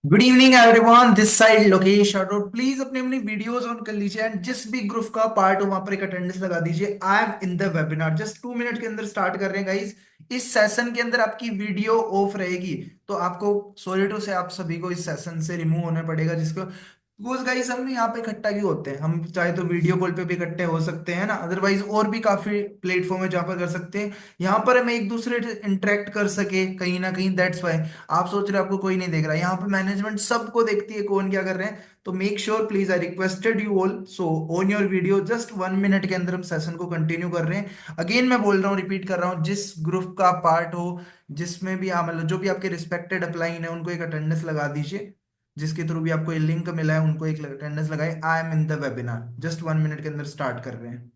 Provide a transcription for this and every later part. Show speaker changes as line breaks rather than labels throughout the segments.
Good evening everyone, this side Lokesh Rathore. Please अपनी अपनी videos on कर लीजिए एंड जिस भी ग्रुप का पार्ट हो वहां पर एक अटेंडेंस लगा दीजिए। आई am in the webinar, just 2 minute के अंदर स्टार्ट कर रहे हैं गाइस। इस सेशन के अंदर आपकी वीडियो ऑफ रहेगी, तो आपको सॉरी टू से आप सभी को इस सेशन से रिमूव होना पड़ेगा। जिसको बिकॉज गाइस हम यहाँ पे इकट्ठा क्यों होते हैं, हम चाहे तो वीडियो कॉल पे भी इकट्ठे हो सकते हैं ना, अदरवाइज और भी काफी प्लेटफॉर्म है जहाँ पर कर सकते हैं। यहाँ पर हम एक दूसरे से इंटरेक्ट कर सके कहीं ना कहीं, दैट्स वाई। आप सोच रहे हो आपको कोई नहीं देख रहा, यहाँ पे मैनेजमेंट सबको देखती है कौन क्या कर रहे हैं। तो make sure please, I requested you all, so on your video. Just 1 minute के अंदर हम सेशन को कंटिन्यू कर रहे हैं। अगेन मैं बोल रहा हूँ, रिपीट कर रहा हूँ, जिस ग्रुप का पार्ट हो, जिसमें भी आप मतलब जो भी आपके रिस्पेक्टेड अपलाइन है उनको एक अटेंडेंस लगा दीजिए। जिसके थ्रू भी आपको ये लिंक मिला है उनको एक अटेंडेंस लगाए। I am in the webinar, just 1 minute के अंदर स्टार्ट कर रहे हैं।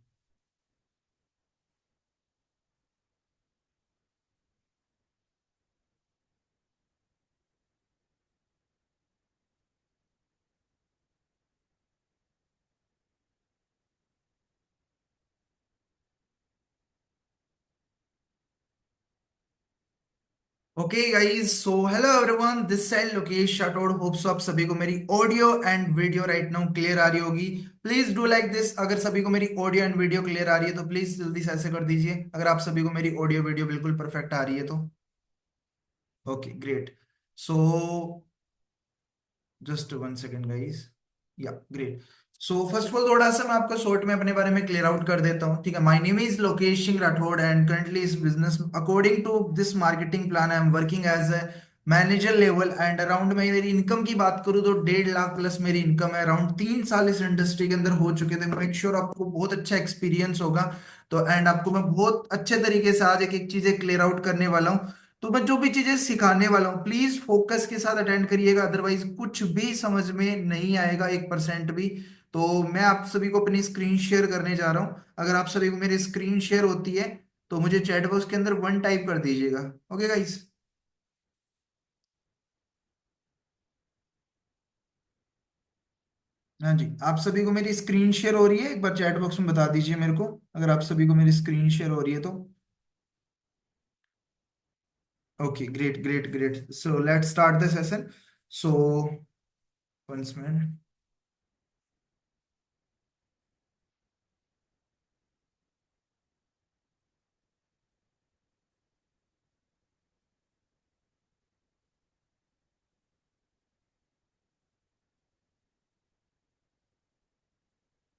Okay guys, so hello everyone, this side Lokesh Rathore. Hope so आप सभी को मेरी audio and video right now clear आ रही होगी। Please do like this. अगर सभी को मेरी ऑडियो एंड वीडियो क्लियर आ रही है तो प्लीज जल्दी से ऐसे कर दीजिए, अगर आप सभी को मेरी ऑडियो वीडियो बिल्कुल परफेक्ट आ रही है तो। Okay great. So just 1 second guys. Yeah great. So first of all थोड़ा सा मैं आपको शॉर्ट में अपने बारे में क्लियर आउट कर देता हूँ, ठीक है। My name is Lokesh Singh Rathore and currently इस business according to this marketing plan I am working as a manager level. And around मैं मेरी इनकम की बात करूँ तो 1.5 लाख प्लस मेरी इनकम है। अराउंड 3 साल इस इंडस्ट्री के अंदर हो चुके थे। मेक श्योर आपको बहुत अच्छा एक्सपीरियंस होगा। तो एंड आपको मैं बहुत अच्छे तरीके से आज एक एक चीजें क्लियर आउट करने वाला हूँ। तो मैं जो भी चीजें सिखाने वाला हूँ प्लीज फोकस के साथ अटेंड करिएगा, अदरवाइज कुछ भी समझ में नहीं आएगा 1% भी। तो मैं आप सभी को अपनी स्क्रीन शेयर करने जा रहा हूँ। अगर आप सभी को मेरी स्क्रीन शेयर होती है तो मुझे चैट बॉक्स के अंदर वन टाइप कर दीजिएगा। Okay guys. हाँ जी, आप सभी को मेरी स्क्रीन शेयर हो रही है, एक बार चैट बॉक्स में बता दीजिए मेरे को, अगर आप सभी को मेरी स्क्रीन शेयर हो रही है तो। Okay great great great, so let's start the session. So once minute.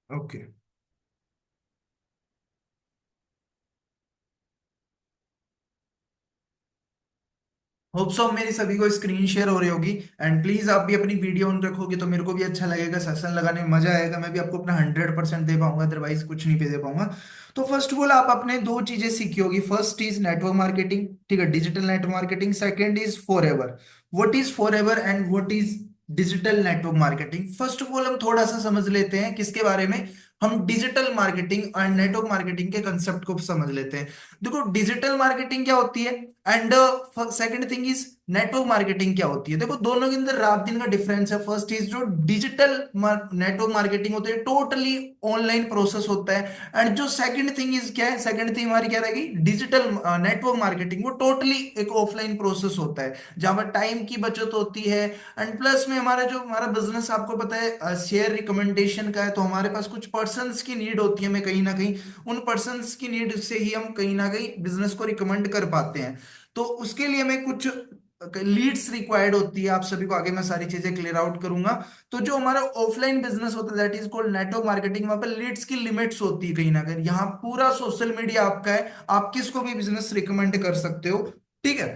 Okay, hope so मेरी सभी को स्क्रीन शेयर हो रही होगी। एंड प्लीज आप भी अपनी वीडियो ऑन रखोगे तो मेरे को भी अच्छा लगेगा, सेशन लगाने में मजा आएगा, मैं भी आपको अपना 100% दे पाऊंगा, अदरवाइज कुछ नहीं पे दे पाऊंगा। तो फर्स्ट ऑफ ऑल आप अपने दो चीजें सीखी होगी। फर्स्ट इज नेटवर्क मार्केटिंग, ठीक है, digital network marketing. Second is for ever. What is for ever and what is digital network marketing? First of all हम थोड़ा सा समझ लेते हैं किसके बारे में। हम डिजिटल मार्केटिंग और नेटवर्क मार्केटिंग के कंसेप्ट को समझ लेते हैं। देखो डिजिटल मार्केटिंग क्या होती है and second thing is network marketing क्या होती है। देखो दोनों के अंदर रात दिन का डिफरेंस है। फर्स्ट इज जो डिजिटल नेटवर्क मार्केटिंग होती है, टोटली ऑनलाइन प्रोसेस होता है। एंड जो सेकंड थिंग इज क्या है, सेकंड थिंग हमारी क्या रहेगी, डिजिटल नेटवर्क मार्केटिंग, वो टोटली एक ऑफलाइन प्रोसेस होता है जहां पर टाइम की बचत होती है। एंड प्लस में हमारा जो हमारा बिजनेस आपको पता है शेयर रिकमेंडेशन का है, तो हमारे पास कुछ पर्सन्स की नीड होती है, मैं कहीं ना कहीं उन पर्सन्स की नीड से ही हम कहीं ना कहीं बिजनेस को रिकमेंड कर पाते हैं। तो उसके लिए हमें कुछ लीड्स रिक्वायर्ड होती है। आप सभी को आगे मैं सारी चीजें क्लियर आउट करूंगा। तो जो हमारा ऑफलाइन बिजनेस होता है that is called network marketing, वहां पर लीड्स की लिमिट्स होती है कहीं ना कहीं। यहाँ पूरा सोशल मीडिया आपका है, आप किसको भी बिजनेस रिकमेंड कर सकते हो, ठीक है।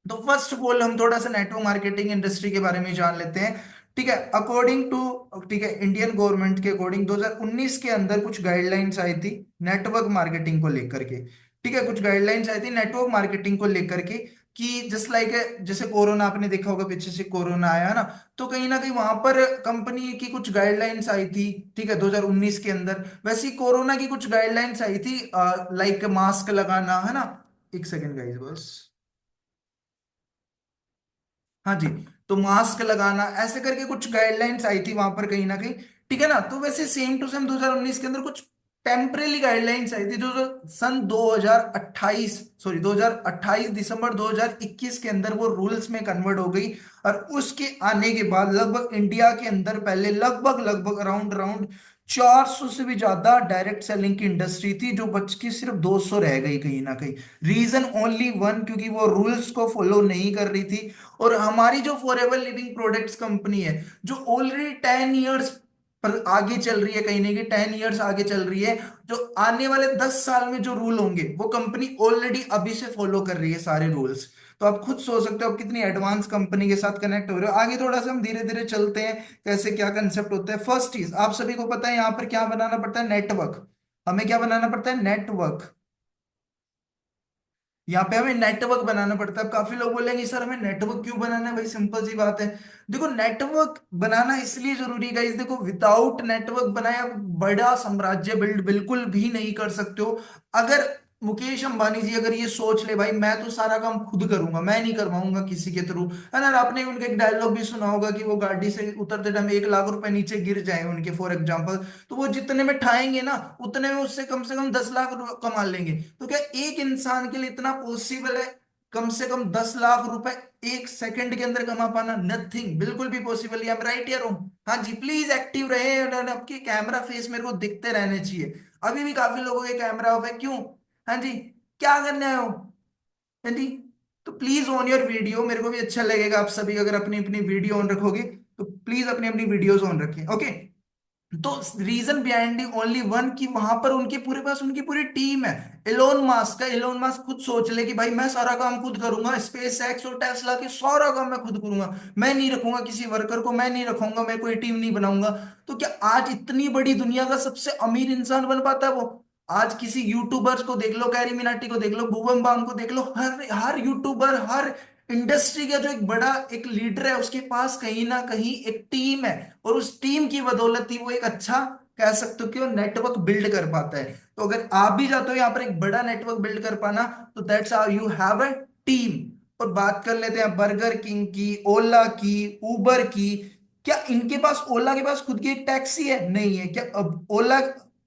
तो फर्स्ट ऑफ ऑल हम थोड़ा सा नेटवर्क मार्केटिंग इंडस्ट्री के बारे में जान लेते हैं, ठीक है। अकॉर्डिंग टू, ठीक है, इंडियन गवर्नमेंट के अकॉर्डिंग 2019 के अंदर कुछ गाइडलाइंस आई थी नेटवर्क मार्केटिंग को लेकर के, ठीक है। कुछ गाइडलाइंस आई थी नेटवर्क मार्केटिंग को लेकर के कि जस्ट लाइक जैसे कोरोना आपने देखा होगा, पीछे से कोरोना आया है ना, तो कहीं ना कहीं वहां पर कंपनी की कुछ गाइडलाइंस आई थी, ठीक है, 2019 के अंदर। वैसे ही कोरोना की कुछ गाइडलाइंस आई थी, लाइक मास्क लगाना, है ना। एक सेकेंड गाइस बस। हाँ जी। तो मास्क लगाना ऐसे करके कुछ गाइडलाइंस आई थी वहां पर कहीं ना कहीं, ठीक है ना। तो वैसे सेम टू सेम 2019 के अंदर कुछ टेम्परेरी गाइडलाइंस आई थी जो जो सन 2028, सॉरी 2028 दिसंबर 2021 के अंदर वो रूल्स में कन्वर्ट हो गई। और उसके आने के बाद लगभग इंडिया के अंदर पहले लगभग लगभग अराउंड अराउंड 400 से भी ज्यादा डायरेक्ट सेलिंग की इंडस्ट्री थी, जो बच के सिर्फ 200 रह गई कहीं ना कहीं। रीजन ओनली वन, क्योंकि वो रूल्स को फॉलो नहीं कर रही थी। और हमारी जो फॉरएवर लिविंग प्रोडक्ट्स कंपनी है, जो ऑलरेडी 10 इयर्स पर आगे चल रही है, कहीं ना कहीं 10 इयर्स आगे चल रही है, जो आने वाले 10 साल में जो रूल होंगे वो कंपनी ऑलरेडी अभी से फॉलो कर रही है सारे रूल्स। तो आप खुद सोच सकते हो आप कितनी एडवांस कंपनी के साथ कनेक्ट हो रहे हो। आगे थोड़ा सा हम धीरे धीरे चलते हैं, कैसे क्या कंसेप्ट होता है। फर्स्ट चीज आप सभी को पता है यहाँ पर क्या बनाना पड़ता है, नेटवर्क। हमें क्या बनाना पड़ता है, नेटवर्क। यहाँ पे हमें नेटवर्क बनाना पड़ता है। अब काफी लोग बोलेंगे सर हमें नेटवर्क क्यों बनाना है, भाई सिंपल सी बात है। देखो नेटवर्क बनाना इसलिए जरूरी है गाइस, देखो विदाउट नेटवर्क बनाए आप बड़ा साम्राज्य बिल्ड बिल्कुल भी नहीं कर सकते हो। अगर मुकेश अंबानी जी अगर ये सोच ले भाई मैं तो सारा काम खुद करूंगा, मैं नहीं करवाऊंगा किसी के थ्रू, है ना। आपने उनका एक डायलॉग भी सुना होगा कि वो गाड़ी से उतरते टाइम 1 लाख रुपए नीचे गिर जाए उनके, फॉर एग्जाम्पल, तो वो जितने में ठाएंगे ना उतने में उससे कम से कम 10 लाख कमा लेंगे। तो क्या एक इंसान के लिए इतना पॉसिबल है कम से कम 10 लाख रुपए 1 सेकंड के अंदर कमा पाना? नथिंग, बिल्कुल भी पॉसिबल। है राइट या रॉन्ग? हाँ जी, प्लीज एक्टिव रहे और आपके कैमरा फेस मेरे को दिखते रहने चाहिए। अभी भी काफी लोगों के कैमरा ऑफ है, क्यों? हाँ जी, क्या करने आए हो? हाँ जी, तो प्लीज ऑन योर वीडियो, मेरे को भी अच्छा लगेगा आप सभी अगर अपनी अपनी वीडियो ऑन रखोगे। तो प्लीज अपनी अपनी वीडियोस ऑन रखें, ओके। तो reason behind the only one कि वहां पर उनके पूरे पास उनकी पूरी टीम है। इलोन मास्क का, इलोन मास्क खुद सोच ले कि भाई मैं सारा काम खुद करूंगा, स्पेस एक्स और टेस्ला के सारा काम मैं खुद करूंगा, मैं नहीं रखूंगा किसी वर्कर को, मैं नहीं रखूंगा, मैं कोई टीम नहीं बनाऊंगा। तो क्या आज इतनी बड़ी दुनिया का सबसे अमीर इंसान बन पाता है वो? आज किसी यूट्यूबर्स को देख लो, कैरी मिनाटी को देख लो, भुवन बाम को देख लो, हर हर यूट्यूबर, हर इंडस्ट्री का जो एक बड़ा एक लीडर है उसके पास कहीं ना कहीं एक टीम है। और उस टीम की बदौलत ही वो एक अच्छा, कह सकते हो कि वो नेटवर्क बिल्ड कर पाता है। तो अगर आप भी चाहते हो यहाँ पर एक बड़ा नेटवर्क बिल्ड कर पाना, तो that's how you have a team. और बात कर लेते हैं बर्गर किंग की, ओला की, उबर की। क्या इनके पास, ओला के पास खुद की एक टैक्सी है? नहीं है। क्या अब ओला,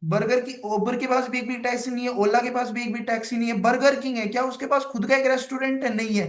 बर्गर की, उबर के पास भी एक भी टैक्सी नहीं है, ओला के पास भी एक भी टैक्सी नहीं है। बर्गर किंग है, क्या उसके पास खुद का एक रेस्टोरेंट है? नहीं है,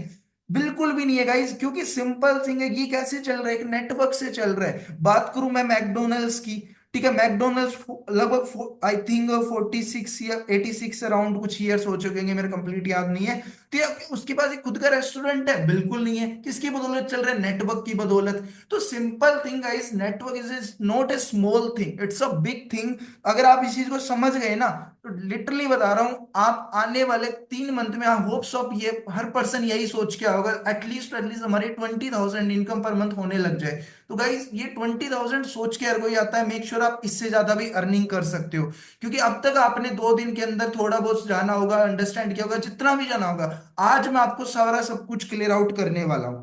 बिल्कुल भी नहीं है गाइस। क्योंकि सिंपल थिंग है, ये कैसे चल रहा है, एक नेटवर्क से चल रहा है। बात करूं मैं मैकडोनल्ड्स की, ठीक है, मैकडोनल्ड्स लगभग आई थिंक 46 या 86 अराउंड कुछ ईयर्स हो चुके हैं, मेरे कंप्लीट याद नहीं है। तो ये उसके पास एक खुद का रेस्टोरेंट है? बिल्कुल नहीं है। किसकी बदौलत चल रहा है? नेटवर्क की बदौलत। तो simple thing guys, network is not a small thing, it's a big thing. अगर आप इस चीज को समझ गए ना, तो लिटरली बता रहा हूं, आप आने वाले 3 मंथ में, आई होप्स ऑफ ये हर पर्सन यही सोच के होगा, एटलीस्ट हमारी 20,000 इनकम पर मंथ होने लग जाए। तो गाइज ये 20,000 सोच के हर कोई आता है, मेक श्योर आप इससे ज्यादा भी अर्निंग कर सकते हो। क्योंकि अब तक आपने 2 दिन के अंदर थोड़ा बहुत जाना होगा, अंडरस्टैंड किया होगा, जितना भी जाना होगा। आज मैं आपको सारा सब कुछ क्लियर आउट करने वाला हूं।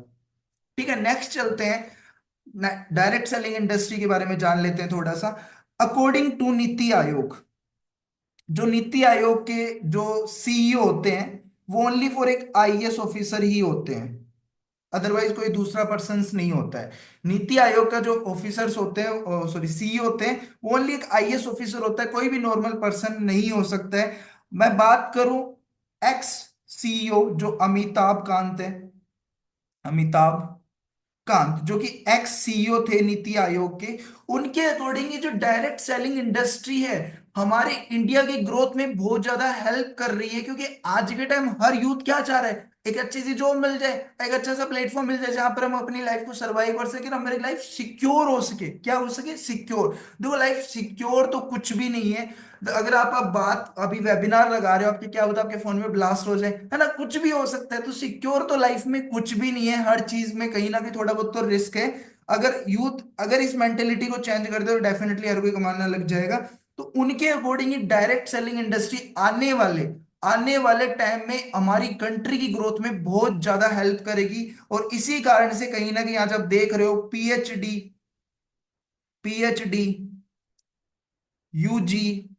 ठीक है, नेक्स्ट चलते हैं, डायरेक्ट सेलिंग इंडस्ट्री के बारे में जान लेते हैं थोड़ा सा। अकॉर्डिंग टू नीति आयोग, जो नीति आयोग के जो सीईओ होते हैं, वो ओनली फॉर एक आईएएस ऑफिसर ही होते हैं, अदरवाइज कोई दूसरा पर्सन नहीं होता है। नीति आयोग का जो ऑफिसर्स होते हैं, सॉरी सीईओ होते हैं, वो ओनली एक आईएएस ऑफिसर होता है, कोई भी नॉर्मल पर्सन नहीं हो सकता है। मैं बात करूं एक्स सीईओ जो अमिताभ कांत है, अमिताभ कांत जो कि एक्स सीईओ थे नीति आयोग के, उनके अकॉर्डिंग ये जो डायरेक्ट सेलिंग इंडस्ट्री है हमारे इंडिया की ग्रोथ में बहुत ज्यादा हेल्प कर रही है। क्योंकि आज के टाइम हर यूथ क्या चाह रहा है, एक अच्छी सी जॉब मिल जाए, एक अच्छा सा प्लेटफॉर्म मिल जाए जहां पर हम अपनी लाइफ को सर्वाइव कर सके, हमारी लाइफ सिक्योर हो सके। क्या हो सके? सिक्योर। देखो लाइफ सिक्योर तो कुछ भी नहीं है। अगर आप बात अभी वेबिनार लगा रहे हो, आपके क्या होता है, आपके फोन में ब्लास्ट हो जाए, है ना, कुछ भी हो सकता है। तो सिक्योर तो लाइफ में कुछ भी नहीं है, हर चीज में कहीं ना कहीं थोड़ा बहुत तो रिस्क है। अगर यूथ अगर इस मेंटेलिटी को चेंज कर दे तो डेफिनेटली हर कोई कमाना लग जाएगा। तो उनके अकॉर्डिंग ही डायरेक्ट सेलिंग इंडस्ट्री आने वाले टाइम में हमारी कंट्री की ग्रोथ में बहुत ज्यादा हेल्प करेगी। और इसी कारण से कहीं ना कहीं आज आप देख रहे हो PhD, PhD, UG,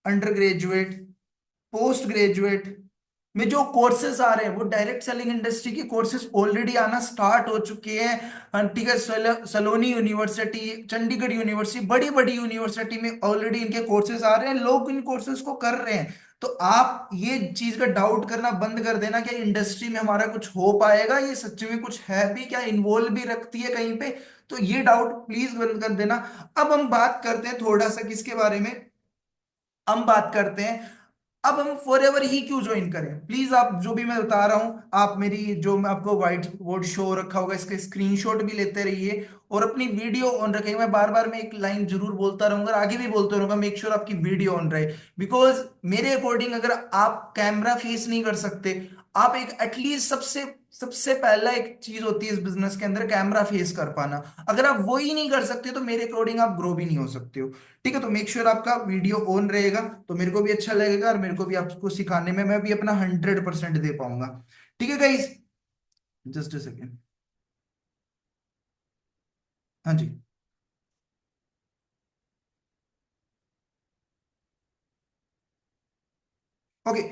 under graduate, post graduate, में जो कोर्सेज आ रहे हैं वो डायरेक्ट सेलिंग इंडस्ट्री के कोर्सेज ऑलरेडी आना स्टार्ट हो चुके हैं। ठीक है, सलोनी यूनिवर्सिटी, चंडीगढ़ यूनिवर्सिटी, बड़ी बड़ी यूनिवर्सिटी में ऑलरेडी इनके कोर्सेज आ रहे हैं, लोग इन कोर्सेज को कर रहे हैं। तो आप ये चीज का डाउट करना बंद कर देना कि इंडस्ट्री में हमारा कुछ हो पाएगा, ये सच में कुछ है भी क्या, इन्वॉल्व भी रखती है कहीं पे, तो ये डाउट प्लीज बंद कर देना। अब हम बात करते हैं थोड़ा सा किसके बारे में, हम बात करते हैं अब हम फॉर एवर ही क्यों ज्वाइन करें। प्लीज आप जो भी मैं बता रहा हूं, आप मेरी जो मैं आपको व्हाइट बोर्ड शो रखा होगा इसके स्क्रीनशॉट भी लेते रहिए और अपनी वीडियो ऑन रखिए। मैं बार बार में एक लाइन जरूर बोलता रहूंगा और आगे भी बोलता रहूंगा, मेक श्योर आपकी वीडियो ऑन रहे। बिकॉज मेरे अकॉर्डिंग अगर आप कैमरा फेस नहीं कर सकते, आप एक एटलीस्ट सबसे सबसे पहला एक चीज होती है इस बिजनेस के अंदर, कैमरा फेस कर पाना। अगर आप वो ही नहीं कर सकते तो मेरे अकॉर्डिंग आप ग्रो भी नहीं हो सकते हो। ठीक है, तो मेक श्योर आपका वीडियो ऑन रहेगा, तो मेरे को भी अच्छा लगेगा और मेरे को भी आपको सिखाने में मैं भी अपना 100% दे पाऊंगा। ठीक है गाइस, जस्ट अ सेकेंड। हाँ जी। ओके।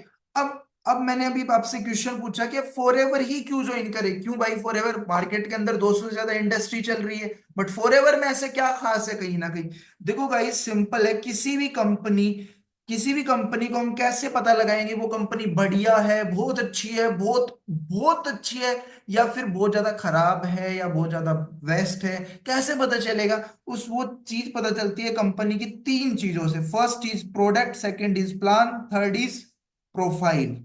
अब मैंने अभी आपसे क्वेश्चन पूछा कि फॉर एवर ही क्यों ज्वाइन करे, क्यों भाई फॉर एवर, मार्केट के अंदर 200 से ज्यादा इंडस्ट्री चल रही है, बट फॉर एवर में ऐसे क्या खास है कहीं ना कहीं। देखो गाइस, सिंपल है, किसी भी कंपनी को हम कैसे पता लगाएंगे वो कंपनी बढ़िया है, बहुत अच्छी है, बहुत बहुत अच्छी है, या फिर बहुत ज्यादा खराब है, या बहुत ज्यादा वेस्ट है, कैसे पता चलेगा। उस वो चीज पता चलती है कंपनी की तीन चीजों से। First is product, second is plan, third is profile.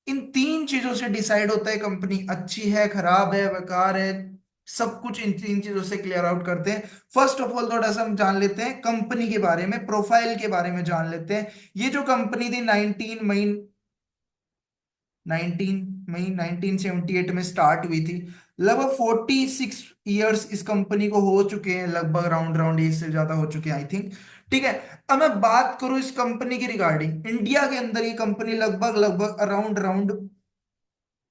इन तीन चीजों से डिसाइड होता है कंपनी अच्छी है, खराब है, बेकार है। सब कुछ इन तीन चीजों से क्लियर आउट करते हैं। फर्स्ट ऑफ ऑल थोड़ा सा हम जान लेते हैं कंपनी के बारे में, प्रोफाइल के बारे में जान लेते हैं। ये जो कंपनी थी 19 मई 1978 में स्टार्ट हुई थी। लगभग 46 ईयर्स इस कंपनी को हो चुके हैं, लगभग राउंड राउंड इससे ज्यादा हो चुके हैं आई थिंक। ठीक है। अब मैं बात करूं इस कंपनी की रिगार्डिंग, इंडिया के अंदर ये कंपनी लगभग लगभग अराउंड अराउंड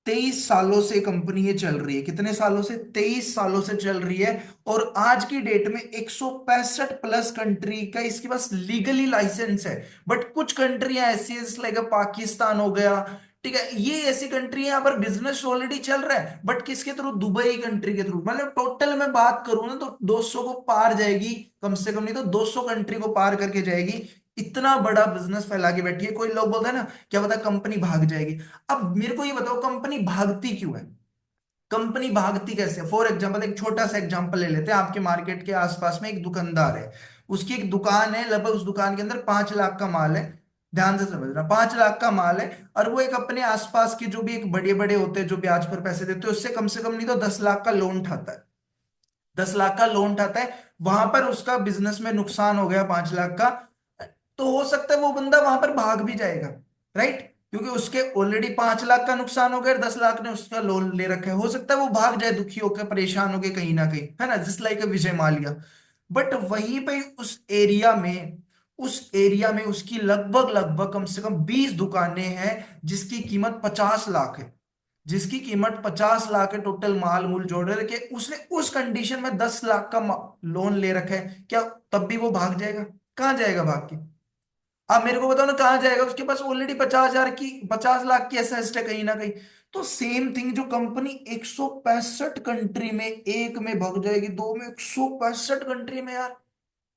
23 सालों से कंपनी ये चल रही है। कितने सालों से? 23 सालों से चल रही है। और आज की डेट में 165 प्लस कंट्री का इसके पास लीगली लाइसेंस है। बट कुछ कंट्रियां ऐसी है, लाइक पाकिस्तान हो गया, ठीक है, ये ऐसी कंट्री है यहाँ पर बिजनेस ऑलरेडी चल रहा है, बट किसके थ्रू? दुबई कंट्री के थ्रू। मतलब टोटल में बात करूं ना तो 200 को पार जाएगी, कम से कम नहीं तो 200 कंट्री को पार करके जाएगी। इतना बड़ा बिजनेस फैला के बैठी है। कोई लोग बोलते हैं ना, क्या पता कंपनी भाग जाएगी। अब मेरे को ये बताओ कंपनी भागती क्यों है, कंपनी भागती कैसे? फॉर एग्जांपल एक छोटा सा एग्जांपल ले लेते हैं। आपके मार्केट के आसपास में एक दुकानदार है, उसकी एक दुकान है, लगभग उस दुकान के अंदर 5 लाख का माल है। ध्यान से समझना, 5 लाख का माल है। और वो एक अपने आसपास के जो भी एक बड़े बड़े होते हैं जो ब्याज पर पैसे देते हैं, उससे कम से कम नहीं तो 10 लाख का लोन उठाता है। 10 लाख का लोन उठाता है। वहां पर उसका बिजनेस में नुकसान हो गया 5 लाख का, तो हो सकता है वो बंदा वहां पर भाग भी जाएगा, राइट? क्योंकि उसके ऑलरेडी 5 लाख का नुकसान हो गया, 10 लाख ने उसका लोन ले रखा है, हो सकता है वो भाग जाए दुखी होकर, परेशान होकर कहीं ना कहीं, है ना, just like Vijay Mallya. But वहीं पे उस एरिया में उसकी लगभग लगभग कम से कम 20 दुकानें हैं, जिसकी कीमत 50 लाख है। जिसकी कीमत 50 लाख है, टोटल माल मूल जोड़ के उसने उस कंडीशन में 10 लाख का लोन ले रखा है, क्या तब भी वो भाग जाएगा? कहाँ जाएगा भाग के? आप मेरे को बताओ ना, कहाँ जाएगा? उसके पास ऑलरेडी 50 हजार की, 50 लाख की एसेट है कहीं ना कहीं। तो सेम थिंग, जो कंपनी 165 कंट्री में एक में भाग जाएगी, दो में, 165 कंट्री में यार,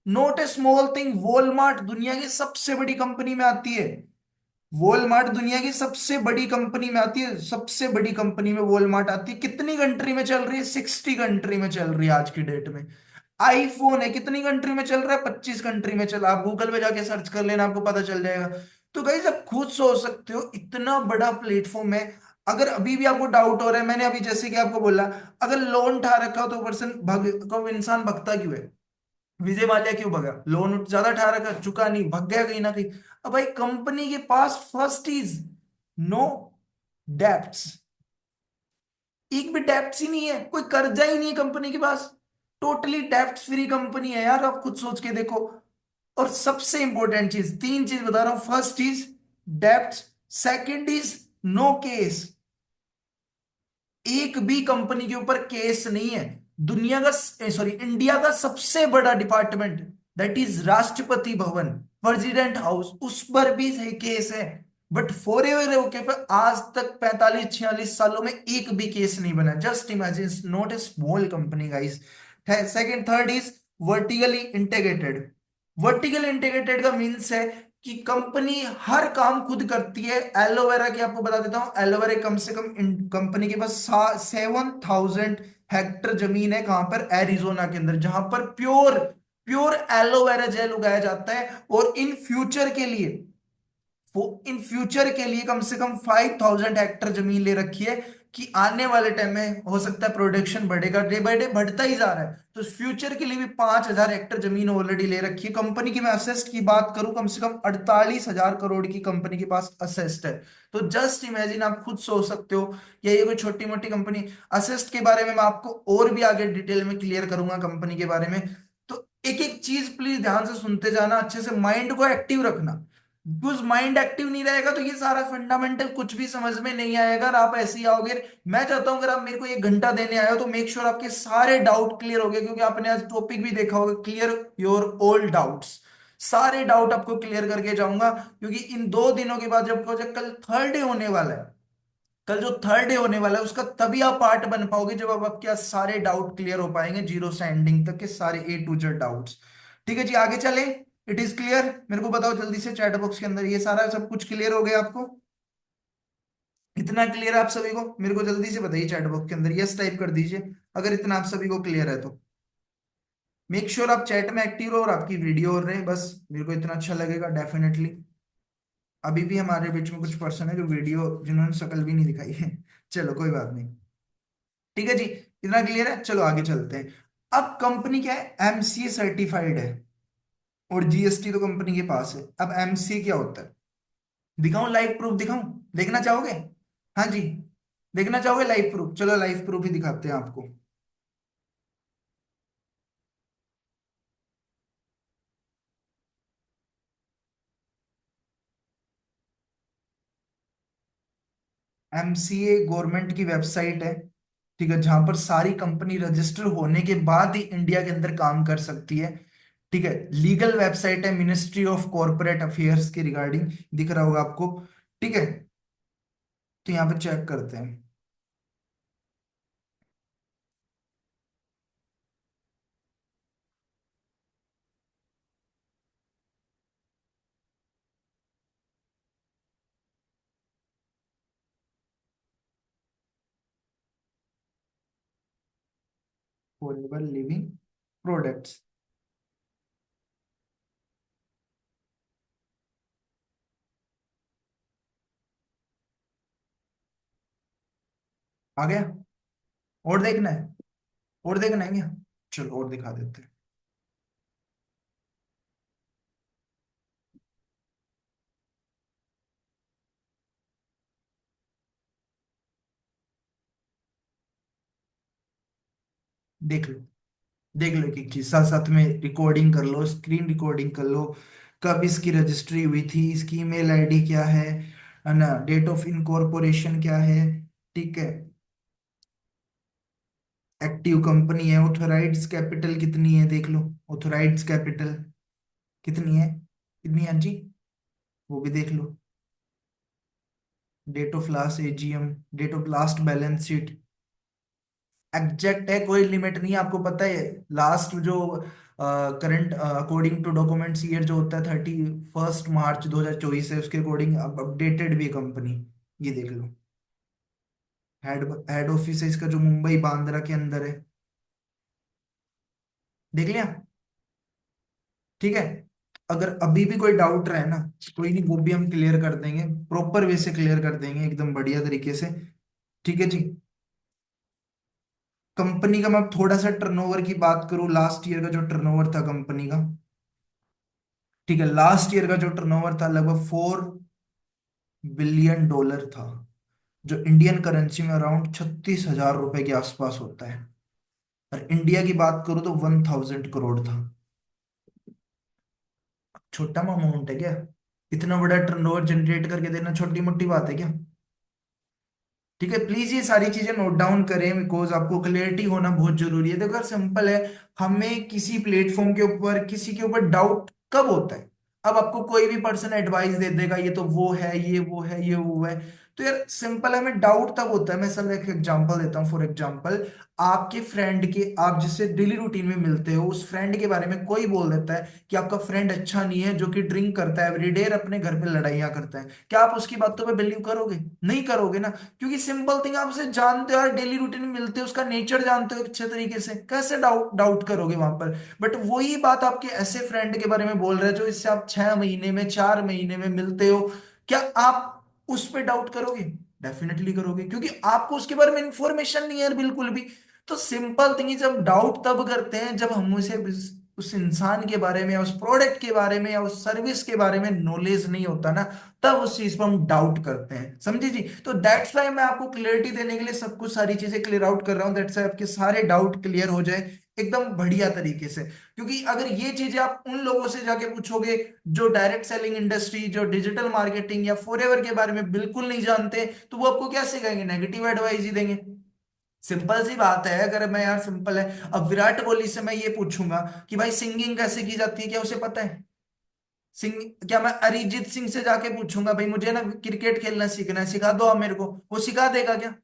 not a small thing. Walmart दुनिया की सबसे बड़ी कंपनी में आती है। वॉलमार्ट दुनिया की सबसे बड़ी कंपनी में आती है, सबसे बड़ी कंपनी में वॉलमार्ट आती है। कितनी कंट्री में चल रही है? 60 कंट्री में चल रही है आज की डेट में। आईफोन है, कितनी कंट्री में चल रहा है? 25 कंट्री में चला। आप गूगल पे जाके सर्च कर लेना, आपको पता चल जाएगा। तो गाइस आप खुद सोच सकते हो, इतना बड़ा प्लेटफॉर्म है। अगर अभी भी आपको डाउट हो रहा है, मैंने अभी जैसे कि आपको बोला, अगर लोन उठा रखा हो तो पर्सन भग को इंसान भगता क्यों है? विजय माल्या क्यों भगा? लोन ज्यादा उठा रखा, चुका नहीं, भग गया कहीं ना कहीं। अब भाई कंपनी के पास फर्स्ट इज नो डेप्ट्स, एक भी डेप्ट्स ही नहीं है, कोई कर्जा ही नहीं है कंपनी के पास। टोटली डेप्ट फ्री कंपनी है यार, आप खुद सोच के देखो। और सबसे इंपॉर्टेंट चीज, तीन चीज बता रहा हूं, फर्स्ट इज डेप्ट, सेकंड इज नो केस, एक भी कंपनी के ऊपर केस नहीं है। दुनिया का, सॉरी, इंडिया का सबसे बड़ा department, that is Rashtrapati Bhavan, president house, उस पर भी केस है। बट फॉरएवर ओके पर आज तक 45-46 सालों में एक भी केस नहीं बना। Just imagine, not a small company guys. Second third is vertically integrated. Vertical integrated का मीन्स है कि कंपनी हर काम खुद करती है। एलोवेरा की आपको बता देता हूँ, एलोवेरा कम से कम कंपनी के पास 7,000 हेक्टर जमीन है। कहां पर? एरिजोना के अंदर, जहां पर प्योर प्योर एलोवेरा जेल उगाया जाता है। और इन फ्यूचर के लिए, वो इन फ्यूचर के लिए कम से कम 5,000 हेक्टर जमीन ले रखी है कि आने वाले टाइम में हो सकता है प्रोडक्शन बढ़ेगा, डे बाय डे बढ़ता ही जा रहा है, तो फ्यूचर के लिए भी 5,000 हेक्टर जमीन ऑलरेडी ले रखी है कंपनी की। मैं असेस्ट की बात करूं, कम से कम 48,000 करोड़ की कंपनी के पास असेस्ट है। तो जस्ट इमेजिन, आप खुद सोच सकते हो कि ये कोई छोटी मोटी कंपनी। असेस्ट के बारे में मैं आपको और भी आगे डिटेल में क्लियर करूंगा कंपनी के बारे में। तो एक एक चीज प्लीज ध्यान से सुनते जाना, अच्छे से माइंड को एक्टिव रखना। बिकॉज माइंड एक्टिव नहीं रहेगा तो ये सारा फंडामेंटल कुछ भी समझ में नहीं आएगा और आप ऐसे ही आओगे। मैं चाहता हूं अगर आप मेरे को 1 घंटा देने आए हो तो मेक श्योर आपके सारे डाउट क्लियर हो गए, क्योंकि आपने आज टॉपिक भी देखा होगा, क्लियर योर ओल्ड डाउट्स। सारे डाउट आपको क्लियर करके जाऊंगा, क्योंकि इन 2 दिनों के बाद जब प्रोजेक्ट कल थर्ड डे होने वाला है, कल जो थर्ड डे होने वाला है उसका तभी आप पार्ट बन पाओगे जब आप आपके सारे डाउट क्लियर हो पाएंगे, जीरो से एंडिंग तक के सारे A to Z डाउट्स। ठीक है जी, आगे चले। It is clear? मेरे को बताओ जल्दी से चैट बॉक्स के अंदर, ये सारा सब कुछ क्लियर हो गया आपको? इतना क्लियर है आप सभी को? मेरे को जल्दी से बताइए चैट बॉक्स के अंदर यस टाइप कर दीजिए अगर इतना आप सभी को क्लियर है तो। मेक श्योर आप चैट में एक्टिव रहो और आपकी वीडियो हो रहे हैं, बस मेरे को इतना अच्छा लगेगा डेफिनेटली। अभी भी हमारे बीच में कुछ पर्सन है जो वीडियो, जिन्होंने शक्ल भी नहीं दिखाई है। चलो कोई बात नहीं। ठीक है जी, इतना क्लियर है, चलो आगे चलते हैं। अब कंपनी क्या है? एमसीए सर्टिफाइड है और जीएसटी तो कंपनी के पास है। अब एमसीए क्या होता है? दिखाऊं लाइव प्रूफ? दिखाऊं? देखना चाहोगे? हाँ जी, देखना चाहोगे लाइव प्रूफ? चलो लाइव प्रूफ ही दिखाते हैं आपको। एमसीए गवर्नमेंट की वेबसाइट है, ठीक है, जहां पर सारी कंपनी रजिस्टर होने के बाद ही इंडिया के अंदर काम कर सकती है। ठीक है, लीगल वेबसाइट है मिनिस्ट्री ऑफ कॉर्पोरेट अफेयर्स के रिगार्डिंग, दिख रहा होगा आपको। ठीक है, तो यहाँ पे चेक करते हैं। फॉरएवर लिविंग प्रोडक्ट्स आ गया? और देखना है? और देखना है क्या? चलो और दिखा देते हैं। देख लो, देख लो, एक एक चीज साथ साथ में रिकॉर्डिंग कर लो, स्क्रीन रिकॉर्डिंग कर लो। कब इसकी रजिस्ट्री हुई थी, इसकी ईमेल आईडी क्या है ना, डेट ऑफ इनकॉर्पोरेशन क्या है। ठीक है, एक्टिव कंपनी है, ऑथोराइज्ड कैपिटल कितनी है देख लो। ऑथोराइज्ड कैपिटल कितनी है, कितनी है हाँ जी, वो भी देख लो। Date of last AGM, date of last balance sheet exact है, कोई लिमिट नहीं है। आपको पता है लास्ट जो current according to documents year जो होता है 31 मार्च 2024 है, उसके अकॉर्डिंग अब अपडेटेड भी है कंपनी। ये देख लो, हेड हेड ऑफिस है इसका जो मुंबई बांद्रा के अंदर है। देख लिया? ठीक है, अगर अभी भी कोई डाउट रहे ना, कोई नहीं, वो भी हम क्लियर कर देंगे, प्रॉपर वे से क्लियर कर देंगे एकदम बढ़िया तरीके से। ठीक है जी, कंपनी का मैं थोड़ा सा टर्नओवर की बात करूं, लास्ट ईयर का जो टर्नओवर था कंपनी का। ठीक है, लास्ट ईयर का जो टर्नओवर था लगभग $4 बिलियन था, जो इंडियन करेंसी में अराउंड 36,000 रुपए के आसपास होता है। और इंडिया की बात करूं तो 1,000 करोड़ था। छोटा अमाउंट है क्या? इतना बड़ा टर्नओवर जनरेट करके देना छोटी मोटी बात है क्या? ठीक है, प्लीज ये सारी चीजें नोट डाउन करें, बिकॉज आपको क्लियरिटी होना बहुत जरूरी है। देखो सिंपल है, हमें किसी प्लेटफॉर्म के ऊपर, किसी के ऊपर डाउट कब होता है? अब आपको कोई भी पर्सन एडवाइस दे देगा, ये तो वो है, ये वो है, ये वो है। तो यार सिंपल है, हमें डाउट तब होता है। मैं सर एक एग्जांपल देता हूँ। फॉर एग्जांपल, आपके फ्रेंड के, आप जिससे डेली रूटीन में मिलते हो, उस फ्रेंड के बारे में कोई बोल देता है कि आपका फ्रेंड अच्छा नहीं है, जो कि ड्रिंक करता है एवरीडे, अपने घर पे लड़ाइयाँ करता है। क्या आप उसकी बातों पे बिलीव करोगे? नहीं करोगे ना। क्योंकि सिंपल थिंग, आप उसे जानते हो यार, डेली रूटीन में मिलते हो, उसका नेचर जानते हो अच्छे तरीके से, कैसे डाउट डाउट करोगे वहां पर? बट वही बात आपके ऐसे फ्रेंड के बारे में बोल रहे हैं जो इससे आप 6 महीने में, 4 महीने में मिलते हो, क्या आप उस पर डाउट करोगे? डेफिनेटली करोगे, क्योंकि आपको उसके बारे में इंफॉर्मेशन नहीं है यार, बिल्कुल भी। तो सिंपल थिंग है, जब डाउट तब करते हैं जब हम उसे उस इंसान के बारे में, या उस प्रोडक्ट के बारे में, या उस सर्विस के बारे में नॉलेज नहीं होता ना, तब उस चीज पर हम डाउट करते हैं। समझे जी? तो दैट्स वाई मैं आपको क्लियरिटी देने के लिए सब कुछ, सारी चीजें क्लियर आउट कर रहा हूँ, दैट्स वाई आपके सारे डाउट क्लियर हो जाए एकदम बढ़िया तरीके से। क्योंकि अगर ये चीजें आप उन लोगों से जाके पूछोगे जो डायरेक्ट सेलिंग इंडस्ट्री, जो डिजिटल मार्केटिंग या फॉरएवर के बारे में बिल्कुल नहीं जानते, तो वो आपको क्या सिखाएंगे? नेगेटिव एडवाइस ही देंगे। सिंपल सी बात है। अगर मैं यार, सिंपल है, अब विराट कोहली से मैं ये पूछूंगा कि भाई सिंगिंग कैसे की जाती है, क्या उसे पता है? सिंग क्या मैं अरिजीत सिंह से जाके पूछूंगा भाई मुझे ना क्रिकेट खेलना सीखना है, सिखा दो आप मेरे को, वो सिखा देगा क्या?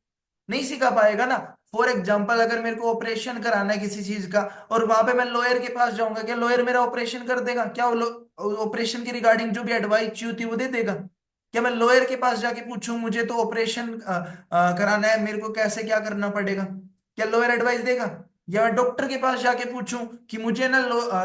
नहीं सिखा पाएगा ना। फॉर एग्जाम्पल, अगर मेरे को ऑपरेशन कराना है किसी चीज का, और वहां पे मैं लॉयर के पास जाऊंगा, क्या लॉयर मेरा ऑपरेशन कर देगा? क्या ऑपरेशन की रिगार्डिंग जो भी एडवाइस चाहिए होती है वो दे देगा? क्या मैं लॉयर के पास जाके पूछूं मुझे तो ऑपरेशन कराना है, मेरे को कैसे क्या करना पड़ेगा, क्या लॉयर एडवाइस देगा? या मैं डॉक्टर के पास जाके पूछूं कि मुझे ना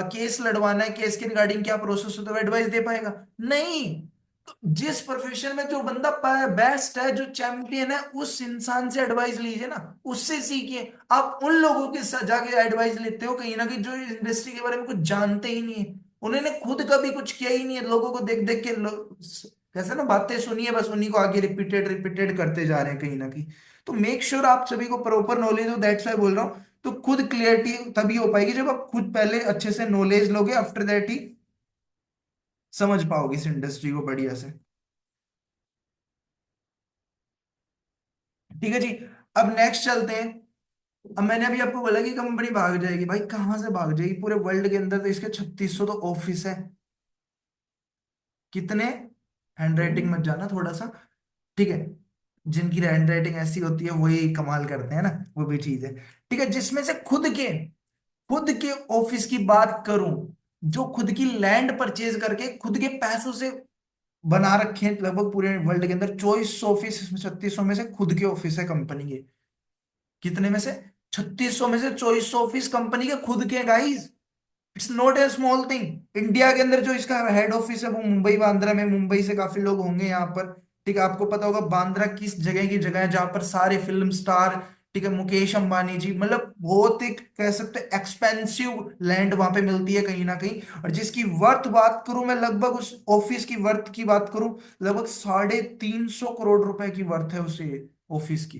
केस लड़वाना है, केस के रिगार्डिंग क्या प्रोसेस होता है, एडवाइस दे पाएगा? नहीं। तो जिस प्रोफेशन में जो बंदा बेस्ट है, जो चैंपियन है, उस इंसान से एडवाइस लीजिए ना, उससे सीखिए। आप उन लोगों के साथ जाके एडवाइस लेते हो कहीं ना कहीं, जो इंडस्ट्री के बारे में कुछ जानते ही नहीं है, उन्होंने खुद कभी कुछ किया ही नहीं है, लोगों को देख देख के कैसे ना बातें सुनिए, बस उन्हीं को आगे रिपीटेड रिपीटेड करते जा रहे हैं कहीं ना कहीं। तो मेक श्योर आप सभी को प्रॉपर नॉलेज हो, दैट्स वाई बोल रहा हूँ। तो खुद क्लियरिटी तभी हो पाएगी जब आप खुद पहले अच्छे से नॉलेज लोगे, आफ्टर दैट ही समझ पाओगे इस इंडस्ट्री को बढ़िया से। ठीक है जी। अब नेक्स्ट चलते हैं। अब मैंने अभी आपको बोला कि कंपनी भाग जाएगी, भाई कहाँ से भाग जाएगी? पूरे वर्ल्ड के अंदर तो इसके 3600 तो ऑफिस है। कितने? हैंड राइटिंग मत जाना थोड़ा सा, ठीक है? जिनकी हैंड राइटिंग ऐसी होती है वही कमाल करते हैं ना, वो भी चीज है। ठीक है, जिसमें से खुद के ऑफिस की बात करूं, जो खुद की लैंड परचेज करके खुद के पैसों से बना रखे हैं लगभग पूरे वर्ल्ड के अंदर 2400 ऑफिस, 3600 में से खुद के ऑफिस है कंपनी के। कितने में से? 3600 में से 2400 ऑफिस कंपनी के खुद के, guys. It's not a small thing. India के अंदर जो इसका हेड ऑफिस है वो मुंबई बांद्रा में, मुंबई से काफी लोग होंगे यहाँ पर। ठीक है, आपको पता होगा बांद्रा किस जगह की जगह है, जहां पर सारे फिल्म स्टार, ठीक है, मुकेश अंबानी जी, मतलब बहुत ही कह सकते एक्सपेंसिव लैंड वहां पे मिलती है कहीं ना कहीं। और जिसकी वर्थ बात करूं मैं, लगभग उस ऑफिस की वर्थ की बात करूं, लगभग 350 करोड़ रुपए की वर्थ है उस ऑफिस की।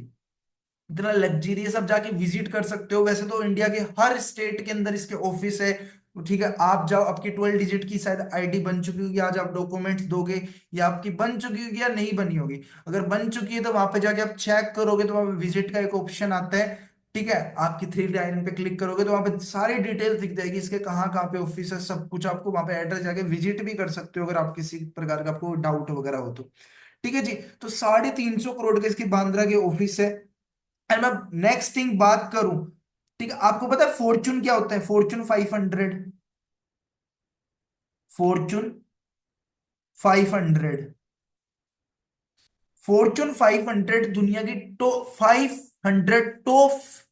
इतना लग्जरियस, आप जाके विजिट कर सकते हो। वैसे तो इंडिया के हर स्टेट के अंदर इसके ऑफिस है। ठीक है, आप जाओ, आपकी 12 डिजिट की शायद आईडी बन चुकी होगी, आज आप डॉक्यूमेंट्स दोगे, या आपकी बन चुकी होगी या नहीं बनी होगी। अगर बन चुकी है तो वहां पे जाके आप चेक करोगे, तो वहां पे विजिट का एक ऑप्शन आता है। ठीक है, आपकी 3 लाइन पे क्लिक करोगे तो वहां पे सारी डिटेल दिख जाएगी, इसके कहाँ कहाँ पे ऑफिस है, सब कुछ आपको वहां पे एड्रेस, जाके विजिट भी कर सकते हो अगर आप किसी प्रकार का आपको डाउट वगैरह हो तो। ठीक है जी। तो 350 करोड़ के इसकी बांद्रा के ऑफिस है। एंड मैं नेक्स्ट थिंग बात करूं, ठीक है, आपको पता है फॉर्चून क्या होता है? फॉर्चून 500, फॉर्चून 500, फॉर्चून 500 दुनिया की टॉप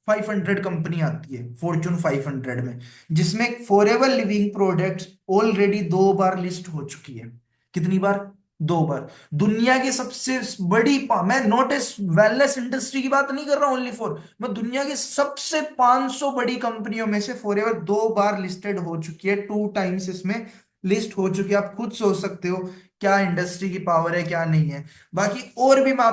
500 कंपनी आती है फॉर्चून 500 में, जिसमें फॉरएवर लिविंग प्रोडक्ट्स ऑलरेडी 2 बार लिस्ट हो चुकी है। कितनी बार? 2 बार। दुनिया की सबसे बड़ी मैं नॉट ए वेलनेस इंडस्ट्री की बात नहीं कर रहा हूं ओनली फॉर, मैं दुनिया की सबसे 500 बड़ी कंपनियों में से फॉरएवर 2 बार लिस्टेड हो चुकी है, 2 टाइम्स इसमें लिस्ट हो चुकी है। आप खुद सोच सकते हो क्या इंडस्ट्री की पावर है, क्या नहीं है। बाकी और भी मैं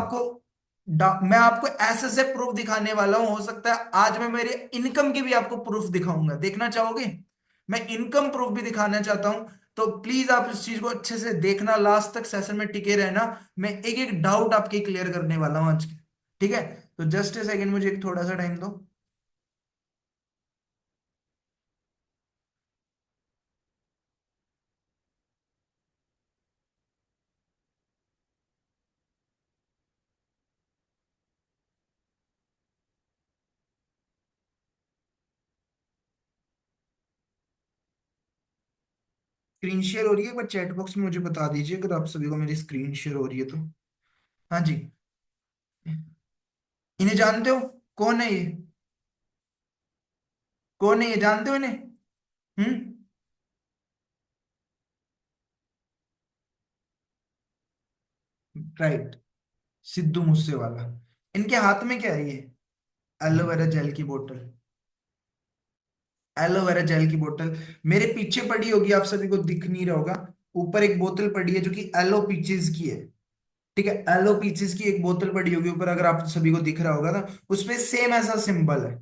आपको ऐसे से प्रूफ दिखाने वाला हूं, हो सकता है आज मैं मेरे इनकम की भी आपको प्रूफ दिखाऊंगा, देखना चाहोगे? मैं इनकम प्रूफ भी दिखाना चाहता हूं। तो प्लीज आप इस चीज को अच्छे से देखना, लास्ट तक सेशन में टिके रहना। मैं एक एक डाउट आपके क्लियर करने वाला हूं आज। ठीक है, तो जस्ट ए सेकेंड, मुझे एक थोड़ा सा टाइम दो। स्क्रीन शेयर हो रही है, एक बार चैट बॉक्स में मुझे बता दीजिए अगर आप सभी को मेरी स्क्रीन शेयर हो रही है तो। हाँ जी। इन्हें जानते हो? कौन है ये? कौन है ये, जानते हो इन्हें? हम्म। राइट। सिद्धू मूसेवाला। इनके हाथ में क्या है ये? एलोवेरा जेल की बोतल। एलोवेरा जेल की बोतल मेरे पीछे पड़ी होगी, आप सभी को दिख नहीं रहा होगा। ऊपर एक बोतल पड़ी है जो कि एलो पीचेस की है। ठीक है, एलो पीचेस की एक बोतल पड़ी होगी ऊपर, अगर आप सभी को दिख रहा होगा ना, उसपे सेम ऐसा सिंबल है।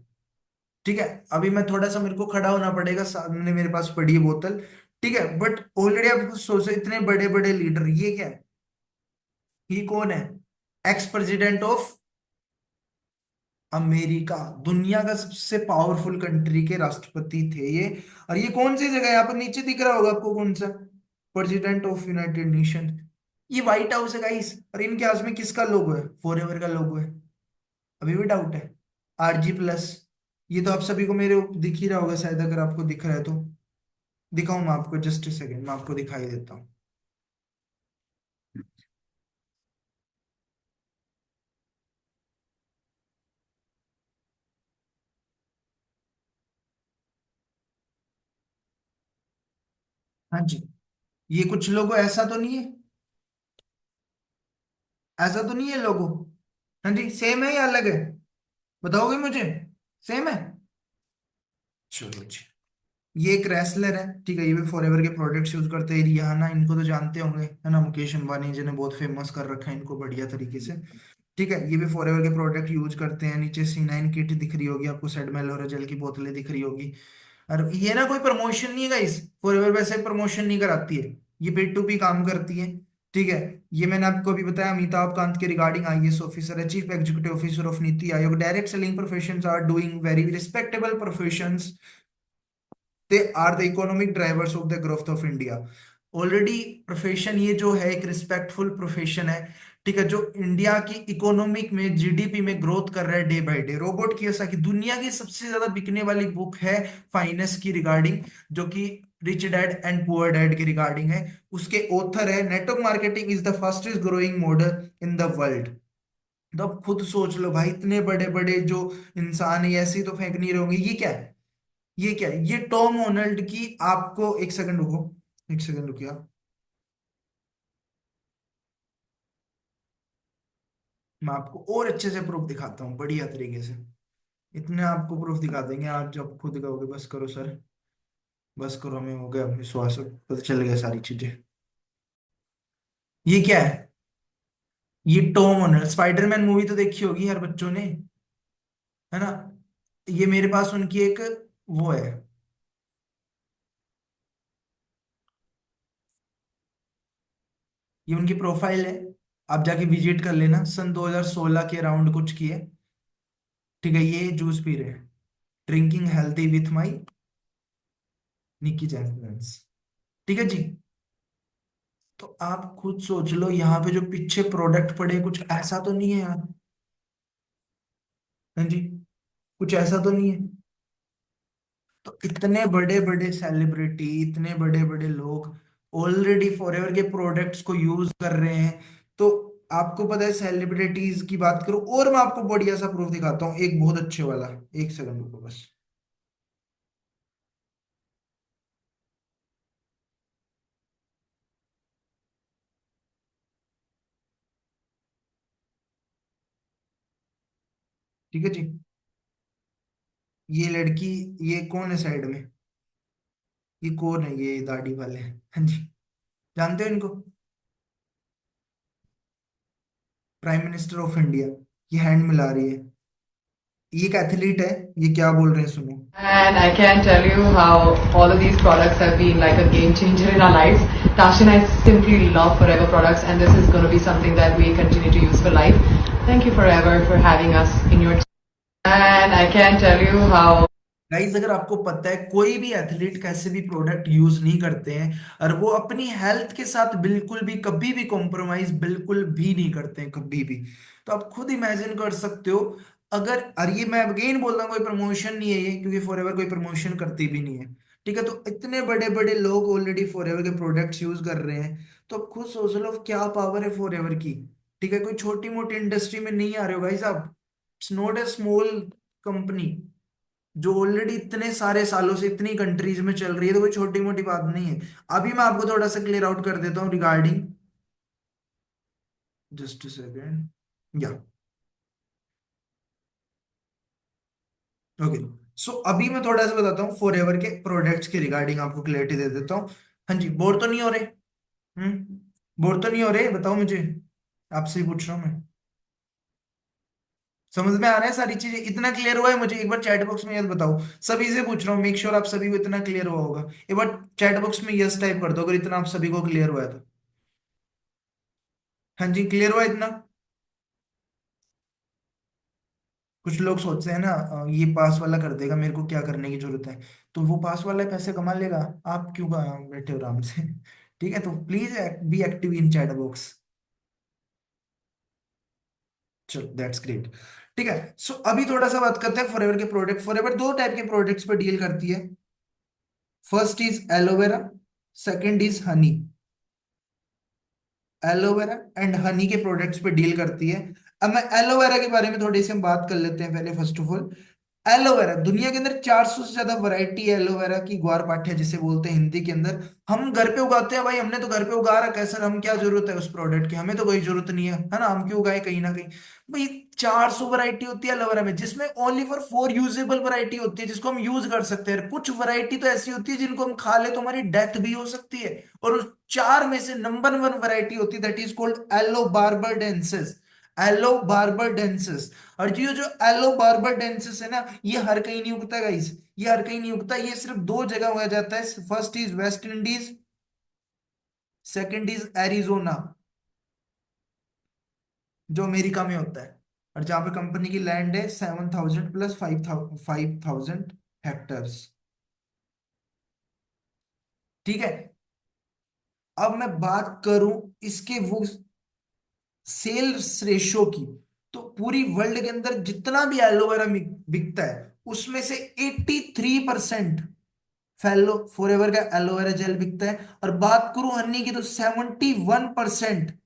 ठीक है। अभी मैं थोड़ा सा, मेरे को खड़ा होना पड़ेगा, सामने मेरे पास पड़ी है बोतल। ठीक है, बट ऑलरेडी आप खुद सोचो, इतने बड़े बड़े लीडर, ये क्या है? ये कौन है? Ex president of America. दुनिया का सबसे पावरफुल कंट्री के राष्ट्रपति थे ये। और ये कौन सी जगह है? यहाँ पर नीचे दिख रहा होगा आपको कौन सा? President of United nation. ये व्हाइट हाउस है गाइस, और इनके हाथ में किसका लोगो है? फॉरएवर का लोगो है। अभी भी डाउट है? RG+। ये तो आप सभी को मेरे दिख ही रहा होगा शायद, अगर आपको दिख रहा है तो दिखाऊं मैं आपको, जस्ट सेकंड मैं आपको दिखाई देता हूँ। हाँ जी। ये कुछ लोगो ऐसा तो नहीं है? ऐसा तो नहीं है लोगो? हाँ जी, सेम है या अलग है? बताओगे मुझे? सेम है? चलो जी। ये एक रेसलर है, ठीक है, ये भी फॉरएवर के प्रोडक्ट्स यूज करते हैं, रिहाना, इनको तो जानते होंगे है ना, मुकेश अंबानी जी ने बहुत फेमस कर रखा है इनको बढ़िया तरीके से। ठीक है, ये भी फॉरएवर के प्रोडक्ट यूज करते हैं। नीचे C9 किट दिख रही होगी आपको, सेडमेल और जेल की बोतलें दिख रही होगी। और ये ना कोई प्रमोशन नहीं है गाइस, फॉरएवर वैसे प्रमोशन नहीं कराती है, ये पेड टू पी काम करती है। ठीक है। ये मैंने आपको अभी बताया, अमिताभ कांत के रिगार्डिंग IAS ऑफिसर है, chief executive officer of NITI Aayog. Direct selling professions are doing very respectable professions, they are the economic drivers of the growth of India. Already profession ये जो है एक रिस्पेक्टफुल प्रोफेशन है। ठीक है, जो इंडिया की इकोनॉमिक में, GDP में ग्रोथ कर रहा है day by day. Robot Kiyosaki दुनिया की सबसे ज्यादा बिकने वाली बुक है फाइनेंस की रिगार्डिंग, जो कि rich dad and poor dad की रिगार्डिंग है। उसके ऑथर है, network marketing is the fastest growing model in the world. तो अब खुद सोच लो भाई, इतने बड़े बड़े जो इंसान है, ऐसे ही तो फेंक नहीं रहे होंगे। ये क्या है? ये क्या है? ये टॉम होनल्ड की, आपको एक सेकंड रुको, एक सेकंड रुकिए आप। मैं आपको और अच्छे से प्रूफ दिखाता हूँ बढ़िया तरीके से। इतने आपको प्रूफ दिखा देंगे आप जब खुद कहोगे बस करो सर, बस करो, हमें हो गया विश्वास, पता चल गया सारी चीजें। ये क्या है? ये टॉम होनल्ड, स्पाइडरमैन मूवी तो देखी होगी हर बच्चों ने, है ना? ये मेरे पास उनकी एक वो है, ये उनकी प्रोफाइल है, आप जाके विजिट कर लेना। सन 2016 के अराउंड कुछ की है। ठीक है, ये जूस पी रहे हैं, ड्रिंकिंग हेल्थी विथ माई निकी जैकमैन्स। ठीक है जी। तो आप खुद सोच लो, यहाँ पे जो पीछे प्रोडक्ट पड़े, कुछ ऐसा तो नहीं है यार? हाँ जी। कुछ ऐसा तो नहीं है? तो इतने बड़े बड़े सेलिब्रिटी, इतने बड़े बड़े लोग ऑलरेडी फॉरएवर के प्रोडक्ट्स को यूज कर रहे हैं। तो आपको पता है, सेलिब्रिटीज की बात करूं, और मैं आपको बढ़िया सा प्रूफ दिखाता हूँ एक बहुत अच्छे वाला। एक सेकंड रुको बस। ठीक है जी। ये लड़की, ये कौन है साइड में? ये कौन है? ये दाढ़ी वाले, हाँ जी। जानते हो इनको? Prime minister of India. ये हैंड मिला रही है। ये एक एथलीट है। ये क्या बोल रहे हैं सुनो।
And I can tell you how all of these products have been like a game changer in our lives. Tash and I simply love Forever products, and this is going to be something that we continue to use for life. Thank you, Forever, for having us in your. And I can tell you how.
Guys, अगर आपको पता है कोई भी athlete कैसे भी product use नहीं करते हैं, और वो अपनी हेल्थ के साथ बिल्कुल भी कभी भी कॉम्प्रोमाइज बिल्कुल भी नहीं करते हैं कभी भी, तो आप खुद इमेजिन कर सकते हो। अगर, और ये मैं अगेन बोल रहा हूँ, कोई प्रमोशन नहीं है ये, क्योंकि फॉरएवर कोई प्रमोशन करती भी नहीं है। ठीक है, तो इतने बड़े बड़े लोग ऑलरेडी फॉरएवर के प्रोडक्ट्स यूज कर रहे हैं, तो अब खुद सोच लो क्या पावर है फॉरएवर की। ठीक है, कोई छोटी मोटी इंडस्ट्री में नहीं आ रहे हो भाई साहब, it's not a small company, जो ऑलरेडी इतने सारे सालों से इतनी कंट्रीज में चल रही है, तो कोई छोटी मोटी बात नहीं है। अभी मैं आपको थोड़ा सा क्लियर आउट कर देता हूँ रिगार्डिंग, जस्ट अ सेकेंड, या ओके। सो अभी मैं थोड़ा सा बताता हूँ फॉरएवर के प्रोडक्ट्स के रिगार्डिंग, आपको क्लैरिटी दे देता हूँ। हाँ जी, बोर तो नहीं हो रहे? बोर तो नहीं हो रहे, बताओ मुझे, आपसे ही पूछ रहा हूँ मैं। समझ में आ रहा है सारी चीजें, इतना क्लियर हुआ है मुझे? एक बार चैट बॉक्स में यस बताओ, सभी से पूछ रहा हूँ, मेक श्योर आप सभी को इतना क्लियर हुआ होगा। एक बार चैट बॉक्स में यस टाइप कर दो अगर इतना आप सभी को क्लियर हुआ है तो। हाँ जी, क्लियर हुआ है इतना? कुछ लोग सोचते हैं ना ये पास वाला कर देगा, मेरे को क्या करने की जरूरत है, तो वो पास वाला पैसे कमा लेगा, आप क्यों बैठे हो आराम से? ठीक है, तो please be active in chat box. चलो दैट्स ग्रेट। ठीक है, सो अभी थोड़ा सा बात करते हैं फॉरएवर के प्रोडक्ट। फॉरएवर दो टाइप के प्रोडक्ट्स पे डील करती है। First is aloe vera, second is Honey. Aloe vera and honey के प्रोडक्ट्स पे डील करती है। अब मैं एलोवेरा के बारे में थोड़ी सी हम बात कर लेते हैं पहले। फर्स्ट ऑफ ऑल, एलोवेरा दुनिया के अंदर 400 से ज्यादा वैरायटी है एलोवेरा की, ग्वारपाठ्या जिसे बोलते हैं हिंदी के अंदर। हम घर पे उगाते हैं भाई, हमने तो घर पे उगा रखा है सर, हम क्या जरूरत है उस प्रोडक्ट की, हमें तो कोई जरूरत नहीं है ना, हम क्यों उगाए कहीं ना कहीं। भाई 400 वैरायटी होती है एलोवेरा में, जिसमें ओनली फॉर 4 यूजेबल वैरायटी होती है जिसको हम यूज कर सकते हैं। कुछ वैरायटी तो ऐसी होती है जिनको हम खा ले तो हमारी डेथ भी हो सकती है। और उस 4 में से नंबर 1 वैरायटी होती है, that is called yellow barbadensis. Yellow barbadensis. और जो जो एलो बार्बाडेंसिस है ना, ये हर कहीं नहीं उगता गाइस, ये हर कहीं नहीं उगता, ये सिर्फ दो जगह उगाया जाता है। First is West Indies, second is Arizona, जो अमेरिका में होता है। और जहां पे कंपनी की लैंड है 7,000 प्लस 5,000 हेक्टर्स। ठीक है, अब मैं बात करूं इसके वो सेल्स रेशो की, तो पूरी वर्ल्ड के अंदर जितना भी एलोवेरा बिकता है उसमें से 83% फैलो फॉरएवर का एलोवेरा जेल बिकता है। और बात करूं हनी की, तो 71%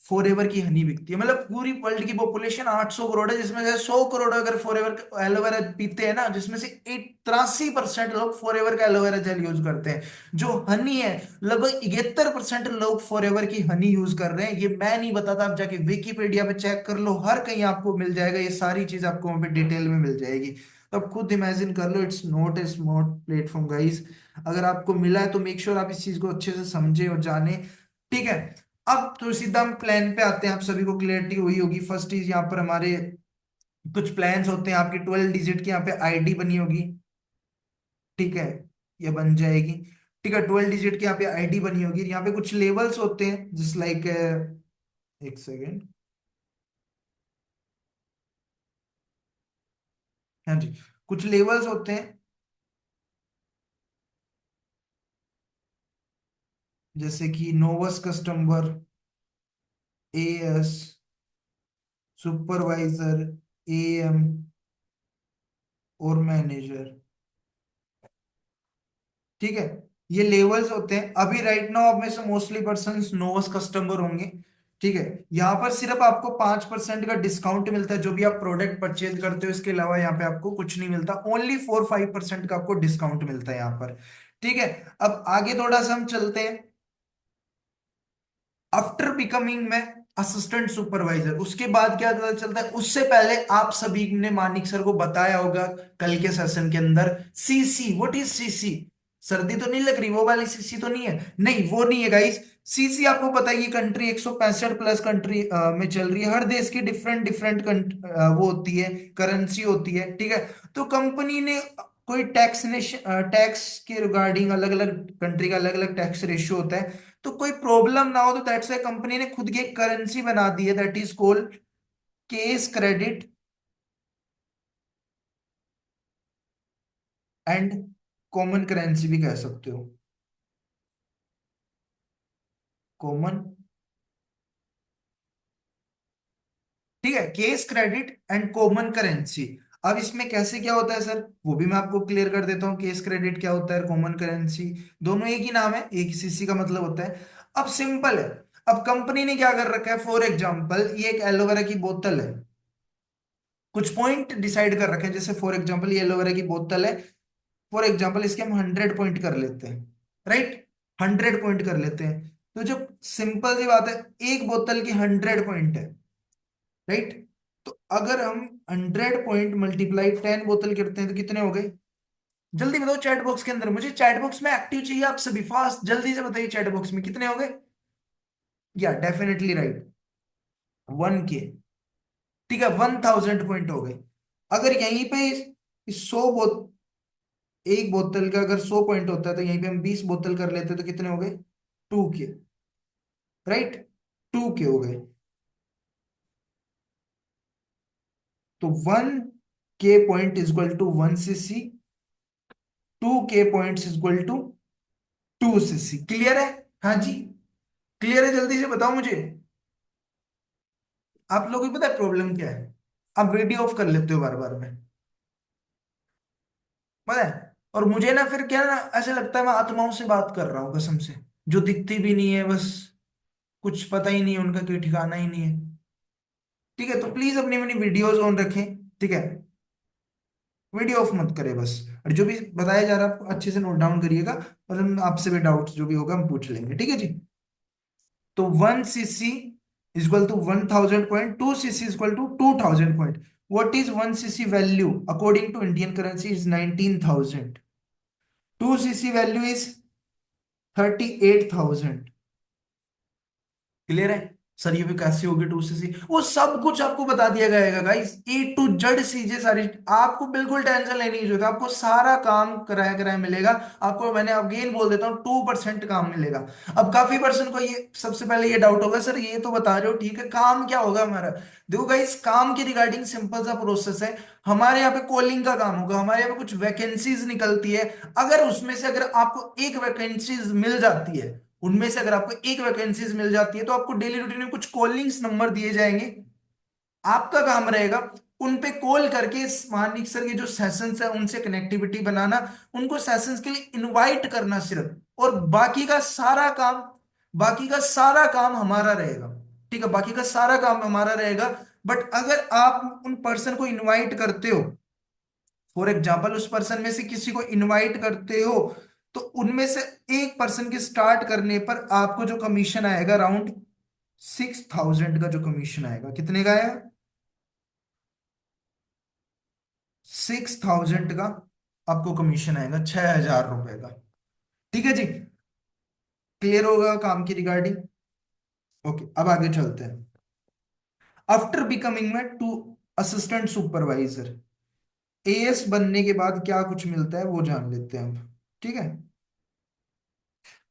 फॉरएवर की हनी बिकती है। मतलब पूरी वर्ल्ड की पॉपुलेशन 800 करोड़ है, जिसमें से 100 करोड़ अगर फॉरएवर का एलोवेरा पीते हैं ना, जिसमें से 83% लोग फॉरएवर का एलोवेरा जेल यूज करते हैं। जो हनी है, लगभग 71% लोग फॉरएवर की हनी यूज कर रहे हैं। ये मैं नहीं बताता, आप जाके विकीपीडिया पे चेक कर लो, हर कहीं आपको मिल जाएगा, ये सारी चीज आपको वहां पे डिटेल में मिल जाएगी। तो आप खुद इमेजिन कर लो, it's not a small platform guys. अगर आपको मिला है तो मेक श्योर आप इस चीज को अच्छे से समझे और जाने। ठीक है, अब तो सीधा हम प्लान पे आते हैं, आप सभी को क्लियरिटी हुई होगी। फर्स्ट चीज, यहाँ पर हमारे कुछ प्लान्स होते हैं, आपकी 12 डिजिट की यहाँ पे आईडी बनी होगी। ठीक है, ये बन जाएगी। ठीक है, 12 डिजिट की यहाँ पे आईडी बनी होगी, यहाँ पे कुछ लेवल्स होते हैं जस्ट लाइक, एक सेकेंड, हाँ जी, कुछ लेवल्स होते हैं जैसे कि नोवस कस्टमर, एएस, सुपरवाइजर, एएम और मैनेजर। ठीक है, ये लेवल्स होते हैं। अभी राइट नाउ आप में से मोस्टली पर्सन नोवस कस्टमर होंगे। ठीक है, यहाँ पर सिर्फ आपको 5% का डिस्काउंट मिलता है जो भी आप प्रोडक्ट परचेज करते हो, इसके अलावा यहाँ पे आपको कुछ नहीं मिलता, ओनली 4-5% का आपको डिस्काउंट मिलता है यहाँ पर। ठीक है, अब आगे थोड़ा सा हम चलते हैं। आफ्टर बिकमिंग में असिस्टेंट सुपरवाइजर, उसके बाद क्या पता चलता है, उससे पहले आप सभी ने मानिक सर को बताया होगा कल के सेशन के अंदर, सीसी, व्हाट इज सीसी? सर्दी तो नहीं लग रही, वो वाली सीसी तो नहीं है? नहीं, वो नहीं है गाइस। सीसी आपको पता है, ये कंट्री 165 प्लस कंट्री में चल रही है, हर देश की डिफरेंट डिफरेंट वो होती है, करेंसी होती है। ठीक है, तो कंपनी ने कोई टैक्स के रिगार्डिंग, अलग अलग कंट्री का अलग अलग टैक्स रेशियो होता है, तो कोई प्रॉब्लम ना हो, तो दैट्स व्हाई कंपनी ने खुद की एक करेंसी बना दी है, that is called case credit and common currency भी कह सकते हो, कॉमन। ठीक है, case credit and common currency. अब इसमें कैसे क्या होता है सर, वो भी मैं आपको क्लियर कर देता हूँ। केस क्रेडिट क्या होता है, कॉमन करेंसी, दोनों एक ही नाम है, एक ही सीसी का मतलब होता है। अब सिंपल है। अब कंपनी ने क्या कर रखा है, फॉर एग्जाम्पल ये एक एलोवेरा की बोतल है, कुछ पॉइंट डिसाइड कर रखे हैं, जैसे फॉर एग्जाम्पल ये एलोवेरा की बोतल है, फॉर एग्जाम्पल इसके हम 100 पॉइंट कर लेते हैं, राइट, 100 पॉइंट कर लेते हैं। तो जो सिंपल सी बात है, एक बोतल की 100 पॉइंट है, राइट। तो अगर हम 100 पॉइंट मल्टीप्लाई 10 बोतल करते हैं तो कितने हो गए, जल्दी बताओ चैट बॉक्स के अंदर, मुझे चैट बॉक्स में एक्टिव चाहिए आप सभी, फास्ट जल्दी से बताइए चैट बॉक्स में कितने हो गए। या डेफिनेटली राइट, 1K। ठीक है, 1000 पॉइंट हो गए। अगर यहीं पे इस 100 एक बोतल का अगर 100 पॉइंट होता है तो यहीं पे हम 20 बोतल कर लेते तो कितने हो गए, 2K, राइट, 2K हो गए। तो 1K point is equal to 1 cc, 2K point is equal to 2 cc। Clear है? हाँ जी, क्लियर है, जल्दी से बताओ मुझे। आप लोगों को पता है प्रॉब्लम क्या है, आप वीडियो ऑफ कर लेते हो बार बार में, पता है। और मुझे ना फिर क्या ना ऐसे लगता है मैं आत्माओं से बात कर रहा हूँ कसम से, जो दिखती भी नहीं है, बस कुछ पता ही नहीं है उनका, कोई ठिकाना ही नहीं है। ठीक है, तो प्लीज अपनी अपनी वीडियोस ऑन रखें, ठीक है, वीडियो ऑफ मत करें बस। और जो भी बताया जा रहा है आपको अच्छे से नोट डाउन करिएगा, और हम आपसे भी डाउट जो भी होगा हम पूछ लेंगे, ठीक है जी। तो 1 cc is equal to 1000 point, 2 cc is equal to 2000 point. What is 1 cc value according to Indian currency is 19,000। 2 cc value is 38,000। Clear है? सर ये भी कैसे होगी 2 cc, वो सब कुछ आपको बता दिया जाएगा गाइस, A to Z चीजें सारी, आपको बिल्कुल टेंशन लेने की जरूरत है, आपको सारा काम कराया कराया मिलेगा। आपको मैंने अगेन बोल देता हूँ 2% काम मिलेगा। अब काफी पर्सन को ये सबसे पहले ये डाउट होगा, सर ये तो बता रहे हो ठीक है, काम क्या होगा हमारा। देखो गाइस, काम के रिगार्डिंग सिंपल सा प्रोसेस है। हमारे यहाँ पे कॉलिंग का काम होगा, हमारे यहाँ पे कुछ वैकेंसीज निकलती है, अगर उसमें से अगर आपको एक वैकेंसीज मिल जाती है, उनमें से अगर आपको एक वैकेंसीज मिल जाती है तो आपको डेली रूटीन में कुछ कॉलिंग्स नंबर दिए जाएंगे। आपका काम रहेगा उन पे कॉल करके मान लीजिए सर ये जो सेशंस है उनसे कनेक्टिविटी बनाना, उनको सेशंस के लिए इनवाइट करना सिर्फ, और बाकी का सारा काम हमारा रहेगा। ठीक है, बाकी का सारा काम हमारा रहेगा। बट अगर आप उन पर्सन को इनवाइट करते हो, फॉर एग्जाम्पल उस पर्सन में से किसी को इनवाइट करते हो, तो उनमें से एक पर्सन के स्टार्ट करने पर आपको जो कमीशन आएगा अराउंड 6,000 का, जो कमीशन आएगा कितने का आएगा, 6,000 का आपको कमीशन आएगा, 6,000 रुपए का। ठीक है जी, क्लियर होगा काम की रिगार्डिंग। ओके, अब आगे चलते हैं। आफ्टर बिकमिंग में टू असिस्टेंट सुपरवाइजर, एएस बनने के बाद क्या कुछ मिलता है वो जान लेते हैं अब, ठीक है।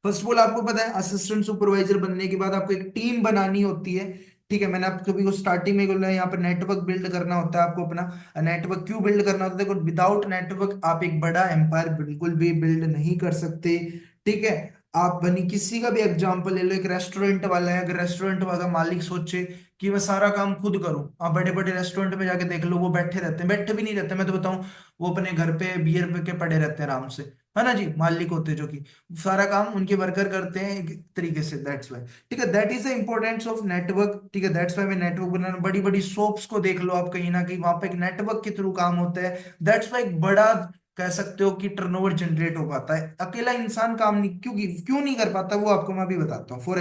फर्स्ट ऑफ ऑल आपको पता है असिस्टेंट सुपरवाइजर बनने के बाद आपको एक टीम बनानी होती है। ठीक है, मैंने आपको कभी को स्टार्टिंग में बोला है, यहाँ पर नेटवर्क बिल्ड करना होता है आपको अपना। नेटवर्क क्यों बिल्ड करना होता है, देखो विदाउट नेटवर्क आप एक बड़ा एम्पायर बिल्कुल भी बिल्ड नहीं कर सकते। ठीक है, आप बनी किसी का भी एग्जांपल ले लो, एक रेस्टोरेंट वाला है, अगर रेस्टोरेंट वाला मालिक सोचे कि मैं सारा काम खुद करूं, आप बड़े बड़े रेस्टोरेंट में जाके देख लो, वो बैठे रहते हैं, बैठे भी नहीं रहते, मैं तो बताऊं, वो अपने घर पे बियर पे के पड़े रहते हैं आराम से, है ना जी, मालिक होते हैं जो कि सारा काम उनके वर्कर करते हैं एक तरीके से, दैट्स वाई। ठीक है, that is the importance of network. ठीक है, दैट्स वाई मैं नेटवर्क बनाना, बड़ी बड़ी शॉप्स को देख लो आप, कहीं ना कहीं वहां पे एक नेटवर्क के थ्रू काम होता है, दैट्स वाई एक बड़ा कह सकते हो कि टर्नओवर जनरेट हो पाता है। अकेला इंसान काम नहीं, क्यों नहीं कर पाता, वो आपको मैं अभी बताता हूँ। For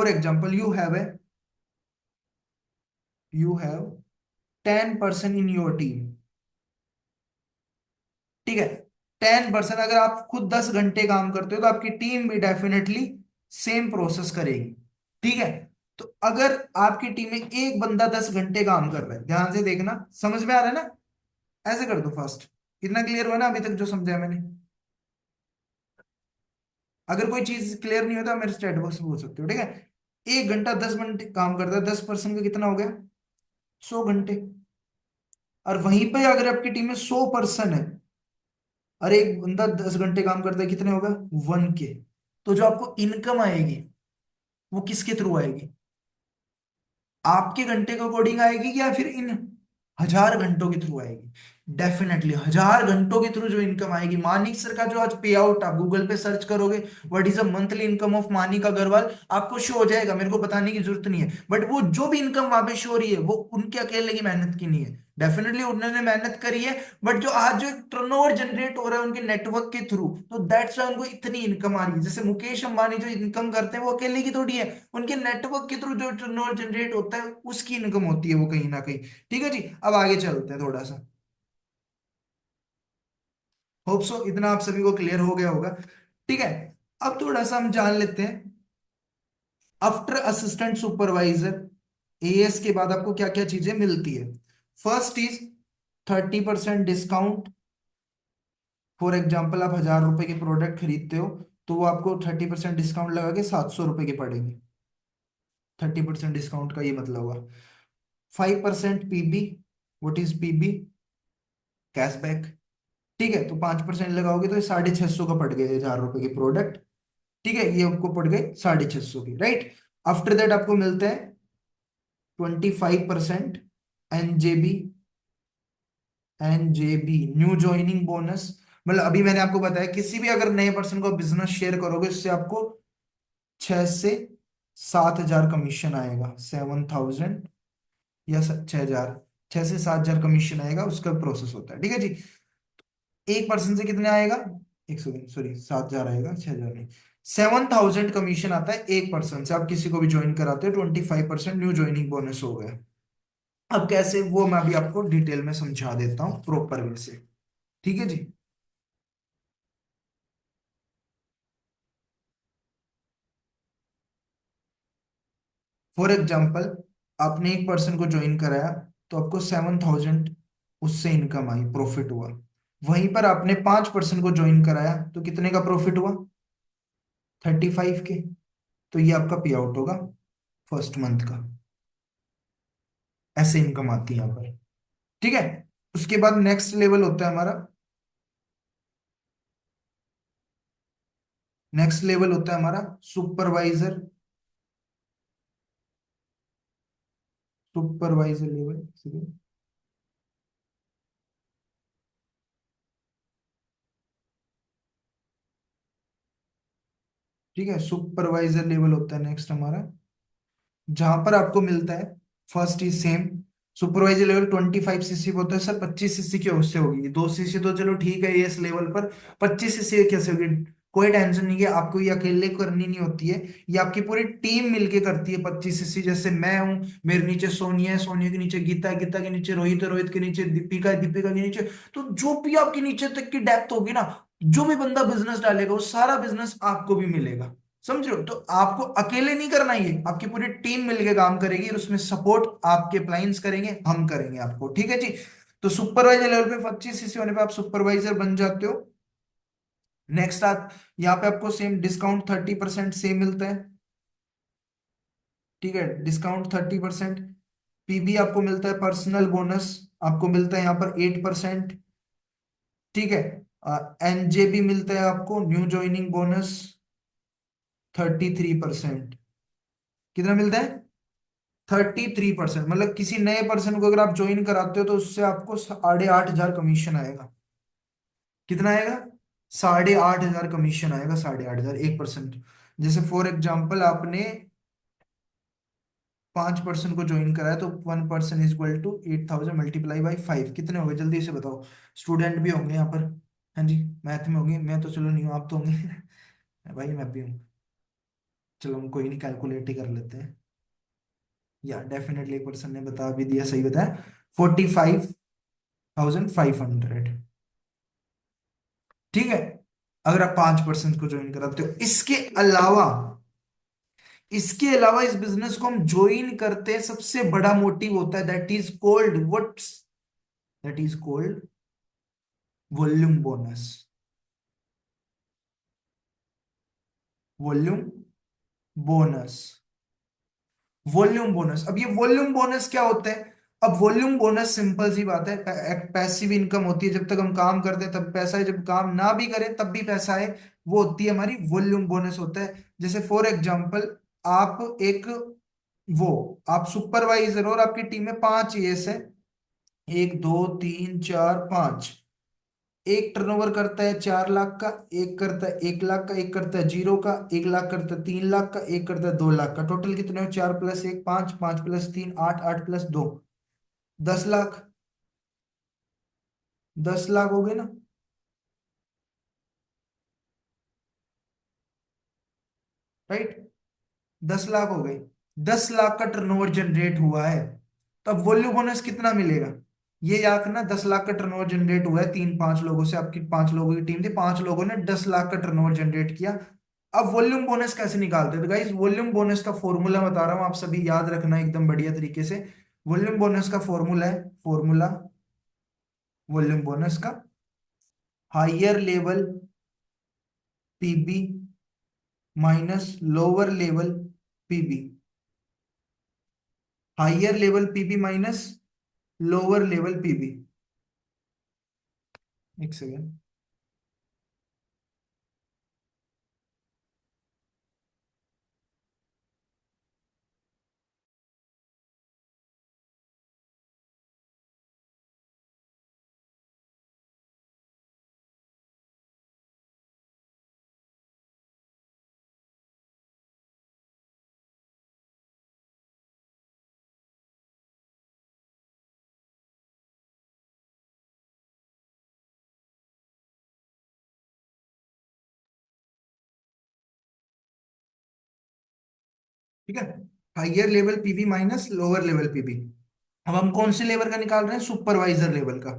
example you have 10 person in your team. ठीक है, 10 पर्सन, अगर आप खुद 10 घंटे काम करते हो तो आपकी टीम भी डेफिनेटली सेम प्रोसेस करेगी। ठीक है, तो अगर आपकी टीम में एक बंदा 10 घंटे काम कर रहा है, ध्यान से देखना, समझ में आ रहा है ना, ऐसे कर दो फास्ट। इतना क्लियर हुआ ना अभी तक जो समझाया मैंने? अगर कोई चीज क्लियर नहीं होता मेरे चैट बॉक्स में पूछ सकते हो, ठीक है। 1 घंटा 10 घंटे काम करता है, 10 पर्सन का कितना हो गया, 100 घंटे। और वहीं पे अगर आपकी टीम में 100 पर्सन है, और एक बंदा 10 घंटे काम करता है, कितने होगा, 1K। तो जो आपको इनकम आएगी वो किसके थ्रू आएगी, आपके घंटे के अकॉर्डिंग आएगी या फिर इन हजार घंटों के थ्रू आएगी। डेफिनेटली 1000 घंटों के थ्रू जो इनकम आएगी, मानिक सर का जो आज पे आउट, आप गूगल पे सर्च करोगे what is a monthly income of Manik Agarwal, आपको शो हो जाएगा, मेरे को बताने की जरूरत नहीं है। बट वो जो भी इनकम वहां पे शो हो रही है वो उनके अकेले की मेहनत की नहीं है, डेफिनेटली उन्होंने मेहनत करी है। बट जो आज जो टर्नओवर जनरेट हो रहा है उनके नेटवर्क के थ्रू, तो दैट्स वाई उनको इतनी इनकम आ रही है। जैसे मुकेश अंबानी जो इनकम करते हैं वो अकेले की थोड़ी है, उनके नेटवर्क के थ्रू जो टर्नओवर जनरेट होता है उसकी इनकम होती है वो कहीं ना कहीं। ठीक है जी, अब आगे चलते हैं थोड़ा सा। होप सो इतना आप सभी को क्लियर हो गया होगा। ठीक है, अब थोड़ा सा हम जान लेते हैं आफ्टर असिस्टेंट सुपरवाइजर एएस के बाद आपको क्या क्या चीजें मिलती है। First is 30% discount. For example आप 1000 रुपए के प्रोडक्ट खरीदते हो, तो वो आपको 30% डिस्काउंट लगा के 700 रुपए के पड़ेंगे। 30% डिस्काउंट का ये मतलब हुआ। 5% PB. What is PB? Cashback. ठीक है, तो 5% लगाओगे तो ये 650 का पड़ गया 1000 रुपए के प्रोडक्ट। ठीक है, ये आपको पड़ गए 650 की, राइट। आफ्टर दैट आपको मिलते हैं 25% एनजेबी। एनजेबी न्यू ज्वाइनिंग बोनस। मतलब अभी मैंने आपको बताया किसी भी अगर नए पर्सन को बिजनेस शेयर करोगे उससे आपको 6 से 7 हजार कमीशन आएगा। 7000 या 6 हजार, 6 से 7 हजार कमीशन आएगा, उसका प्रोसेस होता है। ठीक है जी। एक पर्सन से कितने आएगा? 100, सॉरी 7 हजार आएगा, 6 हजार नहीं। 7000 कमीशन आता है एक पर्सन से, आप किसी को भी ज्वाइन कराते हो, 25% न्यू ज्वाइनिंग बोनस हो गया। अब कैसे, वो मैं अभी आपको डिटेल में समझा देता हूँ प्रॉपर वे से। ठीक है जी। फॉर एग्जाम्पल आपने एक पर्सन को ज्वाइन कराया, तो आपको 7000 उससे इनकम आई, प्रॉफिट हुआ। वहीं पर आपने 5 पर्सन को ज्वाइन कराया तो कितने का प्रॉफिट हुआ? 35 के। तो ये आपका पे आउट होगा फर्स्ट मंथ का। ऐसे इनकम आती है यहाँ पर। ठीक है, उसके बाद नेक्स्ट लेवल होता है हमारा, नेक्स्ट लेवल होता है हमारा सुपरवाइजर। Supervisor level. ठीक है, सुपरवाइजर लेवल होता है नेक्स्ट हमारा, जहां पर आपको मिलता है first is same. Supervisor level 25 CC होता है सर, 25 सीसी की उससे होगी, 2 सीसी तो चलो ठीक है इस लेवल पर, 25 सीसी कैसे होगी? कोई टेंशन नहीं है, आपको ये अकेले करनी नहीं होती है, ये आपकी पूरी टीम मिलके करती है। 25 सीसी जैसे मैं हूँ, मेरे नीचे सोनिया है, सोनिया के नीचे गीता है, गीता के नीचे रोहित है, रोहित के नीचे दीपिका है, दीपिका के नीचे, तो जो भी आपके नीचे तक की डेप्थ होगी ना, जो भी बंदा बिजनेस डालेगा वो सारा बिजनेस आपको भी मिलेगा। समझ रहे हो? तो आपको अकेले नहीं करना, ये आपकी पूरी टीम मिलके काम करेगी, और उसमें सपोर्ट आपके क्लाइंट्स करेंगे, हम करेंगे आपको। ठीक है जी। तो सुपरवाइजर लेवल पे 25 सीसी होने पे आप सुपरवाइजर बन जाते हो। नेक्स्ट आप यहाँ पे आपको सेम डिस्काउंट 30% सेम मिलता है। ठीक है, डिस्काउंट 30%। पीबी आपको मिलता है पर्सनल बोनस, आपको मिलता है यहाँ पर 8%। ठीक है, एनजेबी मिलता है आपको न्यू ज्वाइनिंग बोनस 33%। कितना मिलता है? 33%। मतलब किसी नए पर्सन को अगर आप ज्वाइन कराते हो तो उससे आपको 8,500 कमीशन आएगा। कितना आएगा? 8,500 कमीशन आएगा, 8,500 1%। जैसे फॉर एग्जाम्पल आपने 5 पर्सन को ज्वाइन कराया, तो 1 person is equal to 8,000 multiply by 5, कितने हो गए जल्दी से बताओ? स्टूडेंट भी होंगे यहाँ पर। हाँ जी, मैथ में होंगे, मैं तो चलो नहीं हूँ, आप तो होंगे। भाई मैं भी हूँ। चलो हम कोई नहीं, कैलकुलेट ही कर लेते हैं। या डेफिनेटली एक पर्सन ने बता भी दिया, सही बताया, 45,500। ठीक है, अगर आप 5 पर्सन को ज्वाइन कराते हो। इसके अलावा इस बिजनेस को हम ज्वाइन करते हैं, सबसे बड़ा मोटिव होता है, that is called what's, that is called volume bonus. Volume bonus. Volume bonus, अब ये वॉल्यूम बोनस क्या होता है? अब वॉल्यूम बोनस सिंपल सी बात है, एक पैसिव इनकम होती है, जब तक हम काम करते हैं तब पैसा है, जब काम ना भी करें तब भी पैसा है, वो होती है हमारी वॉल्यूम बोनस होता है। जैसे फॉर एग्जांपल आप एक, वो आप सुपरवाइजर और आपकी टीम में 5 एएस है, एक, दो, तीन, चार, पांच। एक टर्नओवर करता है 4 लाख का, एक करता है 1 लाख का, एक करता है 0 का, 1 लाख करता है 3 लाख का, एक करता है 2 लाख का। टोटल कितने हो? 4 + 1 5, 5 + 3 8, 8 + 2 10 लाख। 10 लाख हो गए ना? राइट। 10 लाख हो गए। 10 लाख का टर्नओवर जनरेट हुआ है। तो अब वॉल्यूम बोनस कितना मिलेगा? ये याद रखना, 10 लाख का टर्नओवर जनरेट हुआ है तीन पांच लोगों से। आपकी 5 लोगों की टीम थी, 5 लोगों ने 10 लाख का टर्नओवर जनरेट किया। अब वॉल्यूम बोनस कैसे निकालते हैं? तो गाइस वॉल्यूम बोनस का फॉर्मूला बता रहा हूं, आप सभी याद रखना एकदम बढ़िया तरीके से। वॉल्यूम बोनस का फॉर्मूला है, फॉर्मूला वॉल्यूम बोनस का, higher level PB minus lower level PB. Higher level PB minus lower level PB. एक सेकेंड। ठीक है, higher level PB minus lower level PB. अब हम कौन से लेवल का निकाल रहे हैं? सुपरवाइजर लेवल का।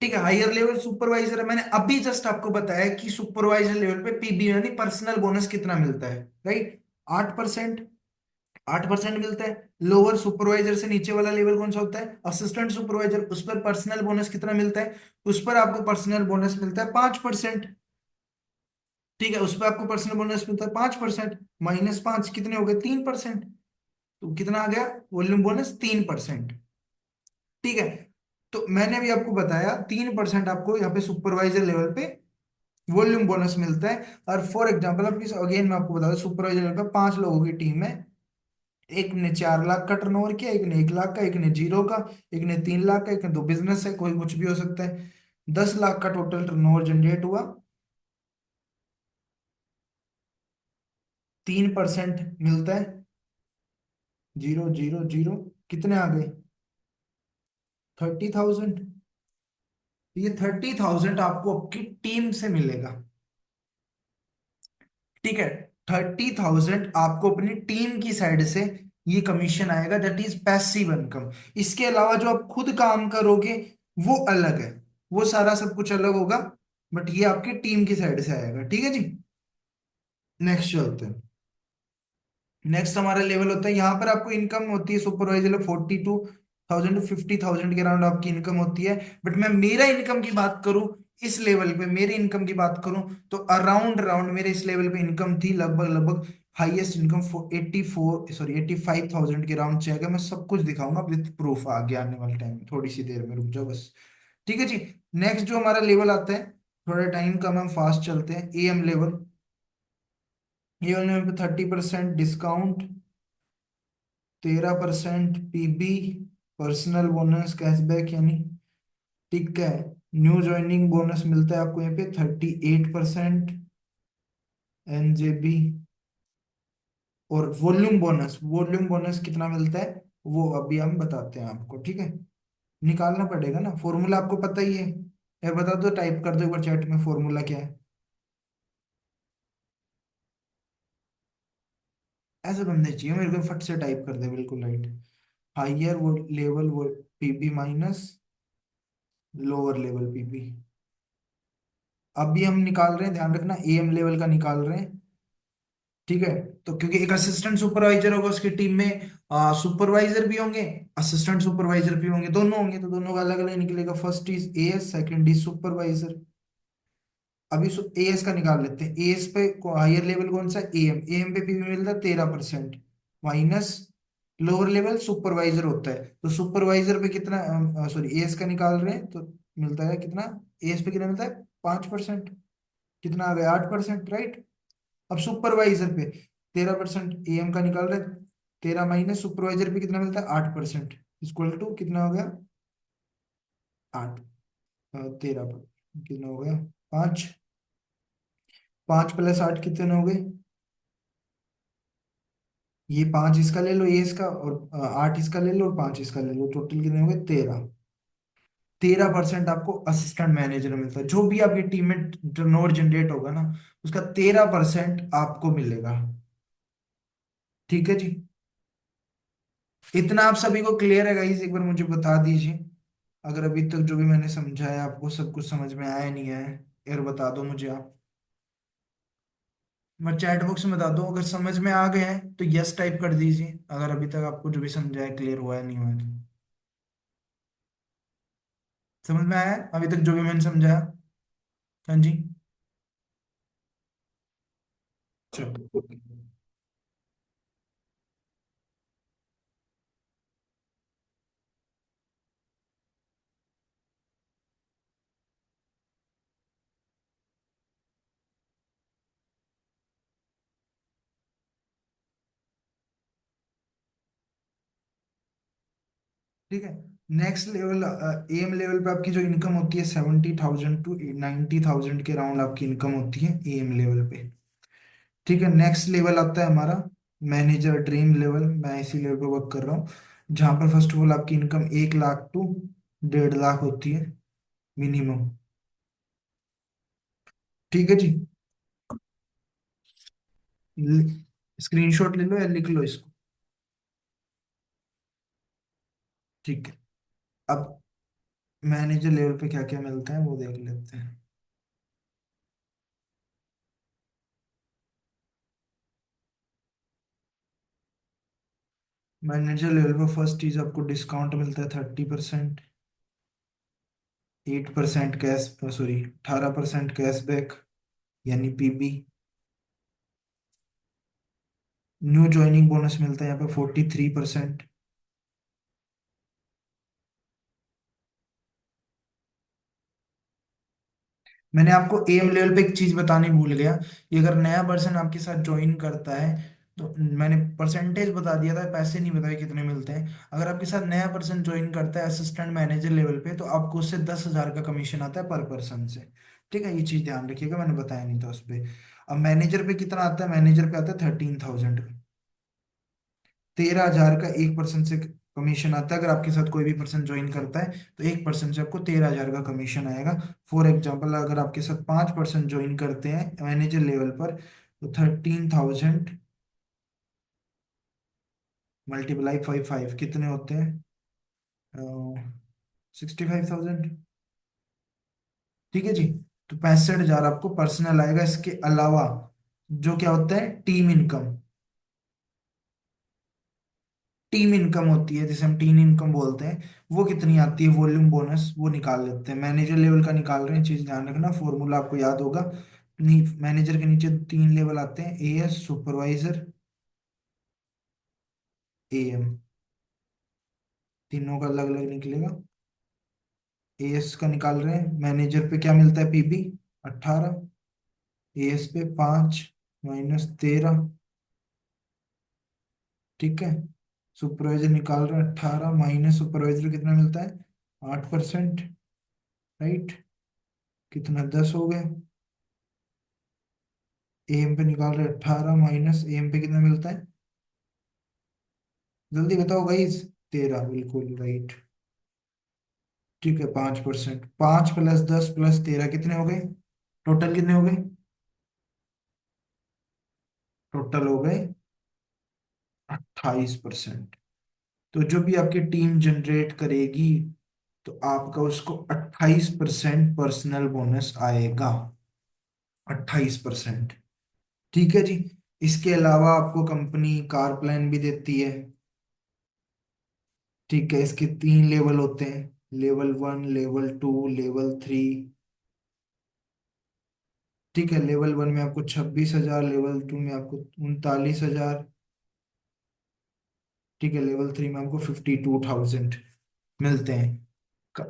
ठीक है, हायर लेवल सुपरवाइजर है। मैंने अभी जस्ट आपको बताया कि सुपरवाइजर लेवल पे पीबी यानी पर्सनल बोनस कितना मिलता है, राइट? 8%। 8% मिलता है। लोअर सुपरवाइजर से नीचे वाला लेवल कौन सा होता है? Assistant supervisor. उस पर पर्सनल बोनस कितना मिलता है? उस पर आपको पर्सनल बोनस मिलता है 5%। ठीक है, उस पर आपको पर्सनल बोनस मिलता है 5%। -5 कितने हो गए? 3%। तो कितना आ गया वॉल्यूम बोनस? 3%। ठीक है, तो मैंने भी आपको बताया 3% आपको यहाँ पे सुपरवाइजर लेवल पे वॉल्यूम बोनस मिलता है। और फॉर एग्जाम्पल अब अगेन मैं आपको बता दूं, सुपरवाइजर लेवल पे 5 लोगों की टीम है। एक ने 4 लाख का टर्नओवर किया, एक ने 1 लाख का, एक ने 0 का, एक ने 3 लाख का, एक ने दो बिजनेस है, कोई कुछ भी हो सकता है। 10 लाख का टोटल टर्नओवर जनरेट हुआ। 3% मिलता है। 0 0 0 कितने आ गए? 30,000। ये 30,000 आपको आपकी टीम से मिलेगा। ठीक है, 30,000 आपको अपनी टीम की साइड से ये कमीशन आएगा, दैट इज पैसिव इनकम। इसके अलावा जो आप खुद काम करोगे वो अलग है, वो सारा सब कुछ अलग होगा। बट ये आपकी टीम की साइड से आएगा। ठीक है जी। नेक्स्ट चलते हैं। नेक्स्ट हमारा लेवल होता है, यहाँ पर आपको इनकम होती है सुपरवाइजर 42,000 to 50,000 के अराउंड आपकी इनकम होती है। बट मैं मेरा इनकम की बात करूं, इस लेवल पे मेरे इनकम की बात करूं, तो अराउंड अराउंड मेरे इस लेवल पे इनकम थी लगभग लगभग हाईएस्ट इनकम 85 के अराउंड चाहिए। मैं सब कुछ दिखाऊंगा विद प्रूफ आगे आने वाले टाइम में, थोड़ी सी देर में रुक जाओ बस। ठीक है जी। नेक्स्ट जो हमारा लेवल आता है, थोड़ा टाइम कम, हम फास्ट चलते हैं। Am level. एएम लेवल पे 30% discount, 13% PB, personal bonus cashback यानी। ठीक है, न्यू ज्वाइनिंग बोनस मिलता है आपको यहाँ पे 38%, एनजेबी। और वॉल्यूम बोनस, वॉल्यूम बोनस कितना मिलता है वो अभी हम बताते हैं आपको। ठीक है, निकालना पड़ेगा ना, फॉर्मूला आपको पता ही है। यार बता दो, टाइप कर दो एक बार चैट में, फॉर्मूला क्या है? ऐसे बनने चाहिए, मेरे को फट से टाइप कर दे, बिल्कुल राइट। हाइयर वो लेवल वो PB minus lower level PB. अभी हम निकाल रहे हैं, ध्यान रखना, एएम लेवल का निकाल रहे हैं। ठीक है, तो क्योंकि एक असिस्टेंट सुपरवाइजर होगा उसकी टीम में, सुपरवाइजर भी होंगे, असिस्टेंट सुपरवाइजर भी होंगे, दोनों होंगे, तो दोनों का अलग अलग निकलेगा। First is as, second is supervisor. अभी एएस का निकाल लेते हैं। एएस पे हायर लेवल कौन सा? एएम। एएम पे पीवी मिलता है 13%, माइनस लोअर लेवल सुपरवाइजर होता है। तो सुपरवाइजर पे कितना, सॉरी एएस का निकाल रहे हैं, तो मिलता है कितना? एएस पे कितना मिलता है? 5%। कितना आ गया? 8%, राइट। अब सुपरवाइजर पे 13% एएम का निकाल रहे हैं, 13 माइनस सुपरवाइजर पे कितना मिलता है? 8%, इक्वल टू कितना हो गया? 8, 13 कितने हो गया? 5। 5 + 8 कितने हो गए? ये 5 इसका ले लो, ये इसका, और 8 इसका ले लो, और 5 इसका ले लो, टोटल कितने हो गए? 13। 13% आपको असिस्टेंट मैनेजर में मिलता है। जो भी आपकी टीम में टर्नओवर जनरेट होगा ना, उसका 13% आपको मिलेगा। ठीक है जी। इतना आप सभी को क्लियर है गाइस? एक बार मुझे बता दीजिए, अगर अभी तक जो भी मैंने समझाया आपको सब कुछ समझ में आया नहीं आया, यार बता दो मुझे आप। मैं चैट बॉक्स में बता दूं, अगर समझ में आ गए हैं तो यस टाइप कर दीजिए, अगर अभी तक आपको जो भी समझाया क्लियर हुआ है नहीं हुआ है तो। समझ में आया है अभी तक जो भी मैंने समझाया? हाँ जी। चलो। ठीक है। नेक्स्ट लेवल, एम लेवल पे आपकी जो इनकम होती है 70,000 to 90,000 के राउंड आपकी इनकम होती है एम लेवल पे। ठीक है। नेक्स्ट लेवल आता है हमारा मैनेजर ड्रीम लेवल। मैं इसी लेवल पे वर्क कर रहा हूँ, जहाँ पर फर्स्ट ऑफ ऑल आपकी इनकम 1 लाख टू 1.5 लाख होती है मिनिमम। ठीक है जी। स्क्रीनशॉट ले लो या लिख लो इसको। ठीक है। अब मैनेजर लेवल पे क्या क्या मिलता है वो देख लेते हैं। मैनेजर लेवल पे फर्स्ट चीज आपको डिस्काउंट मिलता है 30%। 8% कैश, सॉरी 18% कैशबैक, यानी पीबी। न्यू ज्वाइनिंग बोनस मिलता है यहाँ पे 43%। मैंने आपको एम लेवल पे एक चीज बतानी भूल गया, कि अगर नया पर्सन आपके साथ ज्वाइन करता है, तो मैंने परसेंटेज बता दिया था, पैसे नहीं बताए कितने मिलते हैं। अगर आपके साथ नया पर्सन ज्वाइन करता है असिस्टेंट मैनेजर लेवल पे, तो आपको उससे 10,000 का कमीशन आता है पर पर्सन से। ठीक है, ये चीज ध्यान रखिएगा, मैंने बताया नहीं था उस पर। अब मैनेजर पे कितना आता है? मैनेजर पे आता है 13,000। 13,000 का 1% से कमीशन आता है। अगर आपके साथ कोई भी पर्सन ज्वाइन करता है, तो 1% से आपको 13,000 का कमीशन आएगा। फॉर एग्जाम्पल, अगर आपके साथ 5% ज्वाइन करते हैं मैनेजर लेवल पर, तो 13,000 मल्टीप्लाई 5 कितने होते हैं? 65,000। ठीक है जी। तो 65,000 आपको पर्सनल आएगा। इसके अलावा जो क्या होता है, टीम इनकम। टीम इनकम होती है जिसे हम टीम इनकम बोलते हैं, वो कितनी आती है? वॉल्यूम बोनस, वो निकाल लेते हैं। मैनेजर लेवल का निकाल रहे हैं, चीज ध्यान रखना, फॉर्मूला आपको याद होगा। मैनेजर के नीचे 3 लेवल आते हैं, एएस, सुपरवाइजर, एएम। तीनों का अलग अलग निकलेगा। एएस का निकाल रहे हैं, मैनेजर पे क्या मिलता है? पीबी 18, एएस पे 5 -13। ठीक है। सुपरवाइजर निकाल रहे हैं 18, माइनस सुपरवाइजर कितना मिलता है? 8%। राइट। कितना? 10 हो गए। एम पे निकाल रहे 18, माइनस एम पे कितना मिलता है? जल्दी बताओ गाइस। 13, बिल्कुल राइट। ठीक है, 5%। 5 + 10 + 13 कितने हो गए? टोटल कितने हो गए? टोटल हो गए 28%। तो जो भी आपकी टीम जनरेट करेगी, तो आपका उसको 28% पर्सनल बोनस आएगा। 28%। ठीक है जी। इसके अलावा आपको कंपनी कार प्लान भी देती है। ठीक है, इसके 3 लेवल होते हैं, लेवल 1, लेवल 2, लेवल 3। ठीक है, लेवल 1 में आपको 26,000, लेवल 2 में आपको 39,000। ठीक है, लेवल 3 में आपको 52,000 मिलते हैं।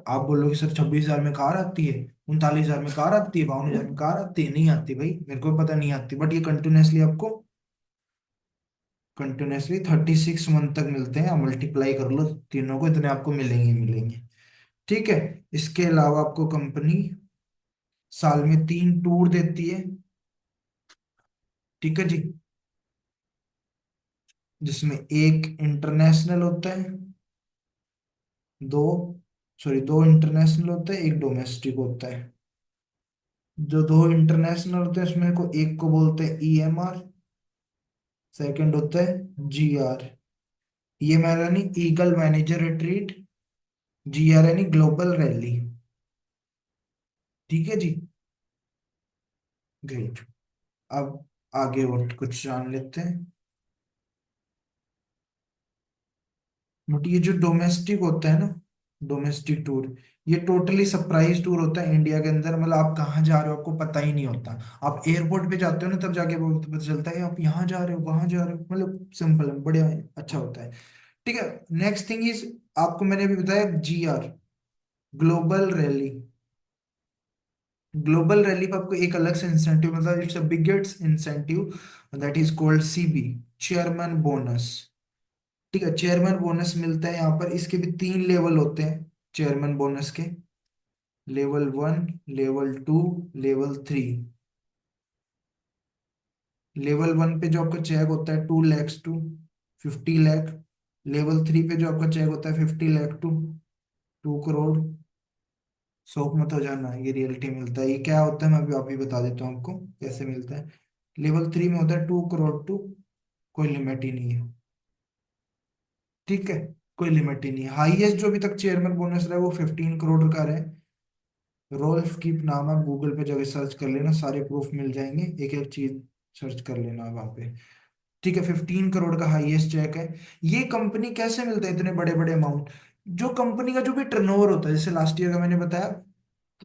आप बोलोगे सर 26,000 में कार आती है, 39,000 में कार आती है, 52,000 में कार आती है? नहीं आती भाई, मेरे को पता नहीं आती, बट ये कंटिन्यूसली आपको, कंटिन्यूसली 36 मंथ तक मिलते हैं। आप मल्टीप्लाई कर लो तीनों को, इतने आपको मिलेंगे ही मिलेंगे। ठीक है। इसके अलावा आपको कंपनी साल में 3 टूर देती है। ठीक है जी। जिसमें एक इंटरनेशनल होता है, दो सॉरी दो इंटरनेशनल होते हैं, एक डोमेस्टिक होता है। जो दो इंटरनेशनल होते हैं उसमें को एक को बोलते हैं ईएमआर, सेकंड होता है जीआर। ये मेरा यानी ईगल मैनेजर रिट्रीट, जीआर यानी ग्लोबल रैली। ठीक है जी। ग्रेट। अब आगे और कुछ जान लेते हैं। बट ये जो डोमेस्टिक होता है ना, डोमेस्टिक टूर, ये टोटली सरप्राइज टूर होता है इंडिया के अंदर। मतलब आप कहाँ जा रहे हो आपको पता ही नहीं होता। आप एयरपोर्ट पे जाते हो ना, तब जाके पता चलता है आप यहाँ जा रहे हो वहां जा रहे हो। मतलब सिंपल है, बढ़िया है, अच्छा होता है। ठीक है। नेक्स्ट थिंग इज, आपको मैंने अभी बताया GR, global rally. Global rally पे आपको एक अलग से इंसेंटिव, मतलब it's a biggest incentive, that is called CB, chairman bonus. ठीक है, चेयरमैन बोनस मिलता है यहाँ पर। इसके भी 3 लेवल होते हैं चेयरमैन बोनस के, लेवल 1, लेवल 2, लेवल 3। लेवल 1 पे जो आपका चेक होता है 2 lakhs टू 50 लाख। लेवल 3 पे जो आपका चेक होता है 50 लाख टू 2 करोड़। शौक मत हो जाना, ये रियलिटी मिलता है। ये क्या होता है मैं अभी आप ही बता देता हूँ आपको कैसे मिलता है। लेवल 3 में होता है 2 करोड़ टू, कोई लिमिट ही नहीं है। ठीक है, कोई लिमिट ही नहीं है। हाईएस्ट जो अभी तक चेयरमैन बोनस रहा है वो 15 करोड़ का रहा है। रोल्फ कीप नाम है, गूगल पे जाके सर्च कर लेना, सारे प्रूफ मिल जाएंगे, एक एक चीज सर्च कर लेना वहां पे। ठीक है, 15 करोड़ का हाईएस्ट चेक है। ये कंपनी कैसे मिलता है इतने बड़े बड़े अमाउंट? जो कंपनी का जो भी टर्नओवर होता है, जैसे लास्ट ईयर का मैंने बताया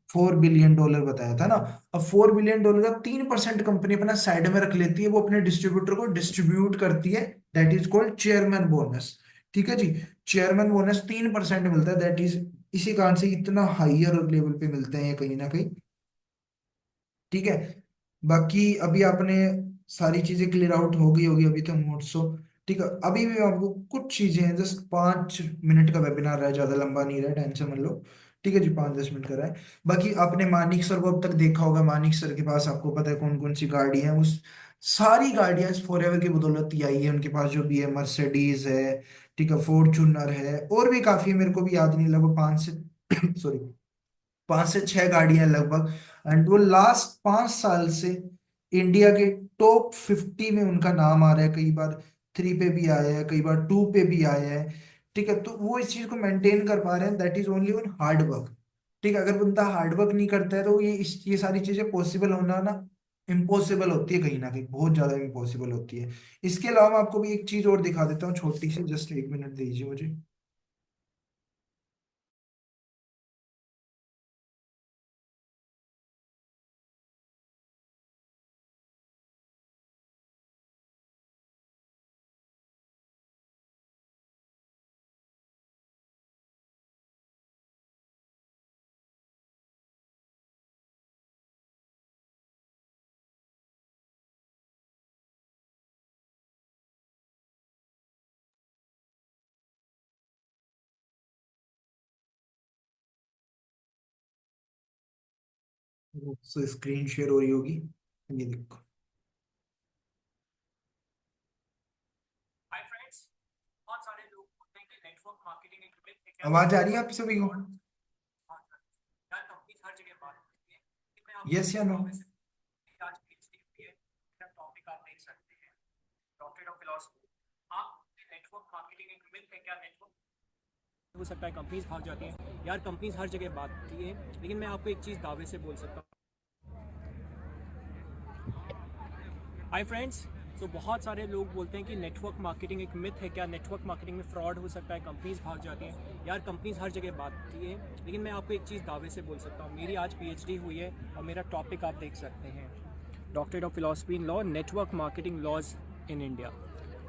$4 बिलियन बताया था ना। अब $4 बिलियन का 3% कंपनी अपना साइड में रख लेती है, वो अपने डिस्ट्रीब्यूटर को डिस्ट्रीब्यूट करती है। That is called chairman bonus. ठीक है जी। चेयरमैन बोनस 3% मिलता है, दैट इज, इसी कारण से इतना हाइयर लेवल पे मिलते हैं ये कहीं ना कहीं। ठीक है। बाकी अभी आपने सारी चीजें क्लियर आउट हो गई होगी अभी तो मोड्सो। ठीक है, अभी भी आपको कुछ चीजें हैं, जस्ट 5 मिनट का वेबिनार रहा है, ज्यादा लंबा नहीं रहा है, टेंशन मत लो। ठीक है जी, 5-10 मिनट का रहा है। बाकी आपने मानिक सर को अब तक देखा होगा, मानिक सर के पास आपको पता है कौन कौन सी गाड़ी है। उस सारी गाड़ियां फॉर एवर की बदौलत ही आई है उनके पास, जो भी है मर्सिडीज है, ठीक है, फॉर्चूनर है, और भी काफी, मेरे को भी याद नहीं, लगभग 5 से सॉरी 5 से 6 गाड़ियां लगभग। एंड वो लास्ट 5 साल से इंडिया के टॉप 50 में उनका नाम आ रहा है। कई बार 3 पे भी आया है, कई बार 2 पे भी आया है। ठीक है, तो वो इस चीज को मेंटेन कर पा रहे हैं, that is only on hard work. ठीक है, अगर बंदा हार्ड वर्क नहीं करता है तो ये सारी चीजें पॉसिबल होना ना इम्पॉसिबल होती है, कहीं ना कहीं बहुत ज्यादा इम्पॉसिबल होती है। इसके अलावा मैं आपको भी एक चीज और दिखा देता हूँ छोटी सी, जस्ट 1 मिनट दीजिए मुझे। सो स्क्रीन शेयर हो रही होगी, ये देखो। आवाज आ रही है आप सभी को? यस या नो?
हो सकता है कंपनीज भाग जाती हैं यार, कंपनीज हर जगह भागती हैं, लेकिन मैं आपको एक चीज़ दावे से बोल सकता हूँ। Hi friends. तो बहुत सारे लोग बोलते हैं कि नेटवर्क मार्केटिंग एक मिथ है, क्या नेटवर्क मार्केटिंग में फ्रॉड हो सकता है, कंपनीज भाग जाती हैं यार, कंपनीज हर जगह भागती हैं, लेकिन मैं आपको एक चीज़ दावे से बोल सकता हूँ। मेरी आज पीएचडी हुई है और मेरा टॉपिक आप देख सकते हैं, doctorate of philosophy in law, network marketing laws in India.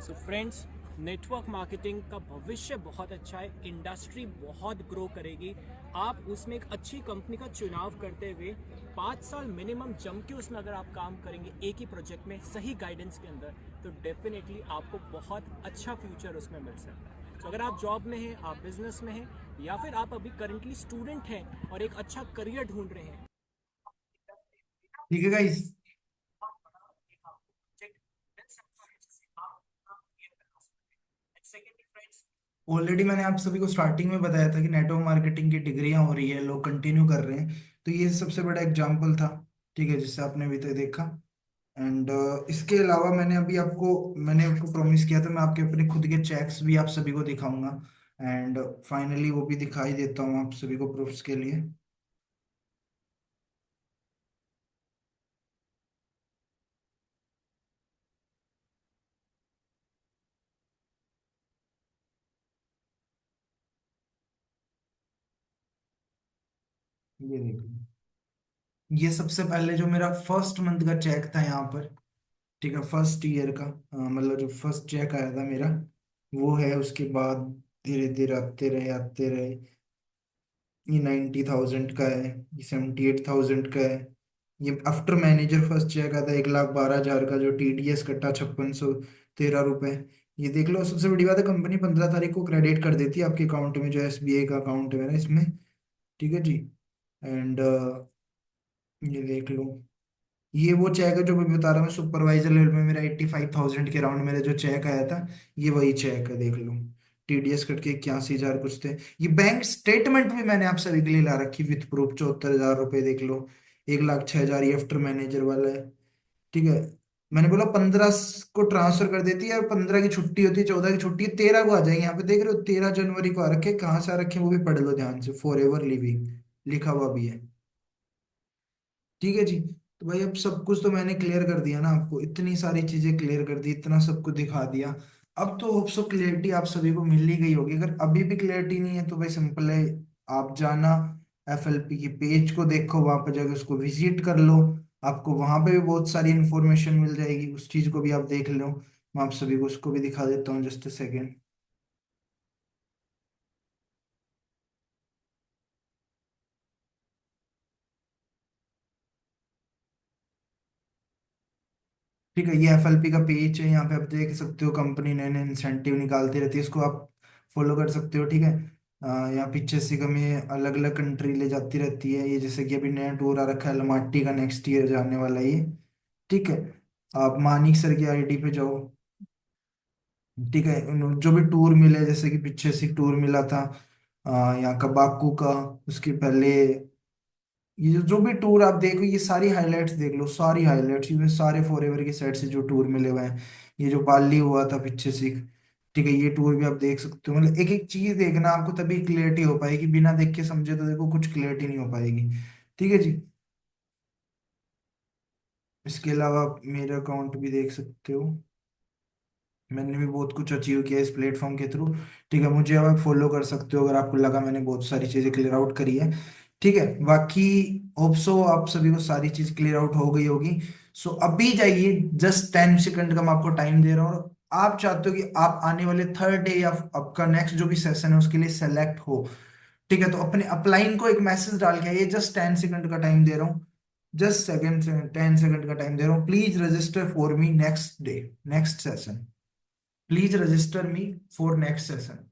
So friends, network marketing का भविष्य बहुत अच्छा है, इंडस्ट्री बहुत ग्रो करेगी। आप उसमें एक अच्छी कंपनी का चुनाव करते हुए 5 साल मिनिमम जम के उसमें अगर आप काम करेंगे एक ही प्रोजेक्ट में सही गाइडेंस के अंदर, तो डेफिनेटली आपको बहुत अच्छा फ्यूचर उसमें मिल सकता है। तो अगर आप जॉब में हैं, आप बिजनेस में हैं, या फिर आप अभी करंटली स्टूडेंट हैं और एक अच्छा करियर ढूंढ रहे हैं।
ठीक है गाइस। ऑलरेडी मैंने आप सभी को स्टार्टिंग में बताया था कि नेटवर्क मार्केटिंग की डिग्रियां हो रही है, लोग कंटिन्यू कर रहे हैं। तो ये सबसे बड़ा एग्जाम्पल था, ठीक है, जिससे आपने अभी तक देखा। एंड इसके अलावा मैंने आपको प्रॉमिस किया था, मैं आपके अपने खुद के चेक्स भी आप सभी को दिखाऊंगा। एंड फाइनली वो भी दिखाई देता हूँ आप सभी को प्रूफ्स के लिए। ये देखो, ये सबसे पहले जो मेरा फर्स्ट मंथ का चेक था यहाँ पर, ठीक है, फर्स्ट ईयर का, मतलब जो फर्स्ट चेक आया था मेरा, वो है। उसके बाद धीरे धीरे आते रहे। ये 90,000 का है, ये 78,000 का है। ये आफ्टर मैनेजर फर्स्ट चेक आता है 1,12,000 का, जो TDS कट्टा 5613 रुपये। ये देख लो, सबसे बड़ी बात है, कंपनी 15 तारीख को क्रेडिट कर देती है आपके अकाउंट में, जो SBI का अकाउंट है मेरा इसमें। ठीक है जी। एंड ये देख लो, ये वो चेक है जो मैं बता रहा हूँ, सुपरवाइजर लेवल में मेरा 85,000 के राउंड मेरा जो चेक आया था, ये वही चेक है, देख लो। TDS कट के 81,000 कुछ थे। ये बैंक स्टेटमेंट भी मैंने आप सभी के लिए ला रखी विथ प्रूफ, 74,000 रुपये, देख लो। 1,06,000 ये आफ्टर मैनेजर वाला है। ठीक है। मैंने बोला 15 को ट्रांसफर कर देती है, 15 की छुट्टी होती है, 14 की छुट्टी है, 13 को आ जाएगी। यहाँ पे देख रहे हो, 13 जनवरी को आ रखे, कहाँ से आ रखे हैं वो भी पढ़ लो ध्यान से, फॉर एवर लिविंग लिखा हुआ भी है। ठीक है जी। तो भाई अब सब कुछ तो मैंने क्लियर कर दिया ना आपको, इतनी सारी चीजें क्लियर कर दी, इतना सब कुछ दिखा दिया। अब तो होप सो क्लियरिटी आप सभी को मिल ही गई होगी। अगर अभी भी क्लियरिटी नहीं है तो भाई सिंपल है, आप जाना FLP की पेज को देखो, वहां पर जाकर उसको विजिट कर लो। आपको वहां पे भी बहुत सारी इंफॉर्मेशन मिल जाएगी, उस चीज को भी आप देख लो। मैं आप सभी को उसको भी दिखा देता हूँ, जस्ट अ सेकेंड। ठीक है, ये FLP का पेज है, यहाँ पे आप देख सकते हो, कंपनी नए नए इंसेंटिव निकालती रहती है, इसको आप फॉलो कर सकते हो। ठीक है। यहाँ पीछे से हमें अलग अलग कंट्री ले जाती रहती है, ये जैसे कि अभी नया टूर आ रखा है अलमाटी का, नेक्स्ट ईयर जाने वाला है ये। ठीक है। आप मानिक सर की ID पे जाओ। ठीक है, जो भी टूर मिले, जैसे कि पीछे से टूर मिला था यहाँ का बाकू का, उसके पहले ये जो भी टूर आप देखो, ये सारी हाइलाइट्स देख लो, सारी हाइलाइट्स, इसमें सारे फॉरएवर की साइड से जो टूर मिले हुए हैं। ये जो बाली हुआ था पीछे से, ठीक है, ये टूर भी आप देख सकते हो। मतलब एक एक चीज देखना आपको, तभी क्लियरिटी हो पाएगी, बिना देख के समझे तो देखो कुछ क्लियरिटी नहीं हो पाएगी। ठीक है जी। इसके अलावा आप मेरा अकाउंट भी देख सकते हो, मैंने भी बहुत कुछ अचीव किया इस प्लेटफॉर्म के थ्रू। ठीक है, मुझे अब आप फॉलो कर सकते हो अगर आपको लगा मैंने बहुत सारी चीजें क्लियर आउट करी है। ठीक है, बाकी होप सो आप सभी को सारी चीज क्लियर आउट हो गई होगी। सो अभी जाइए, जस्ट 10 सेकंड का मैं आपको टाइम दे रहा हूँ, और आप चाहते हो कि आप आने वाले थर्ड डे या आपका नेक्स्ट जो भी सेशन है उसके लिए सेलेक्ट हो। ठीक है, तो अपने अपलाइन को एक मैसेज डाल के आइए, जस्ट 10 सेकंड का टाइम दे रहा हूँ। जस्ट सेकंड से 10 सेकंड का टाइम दे रहा हूँ, please register for me next day, next session. Please register me for next session.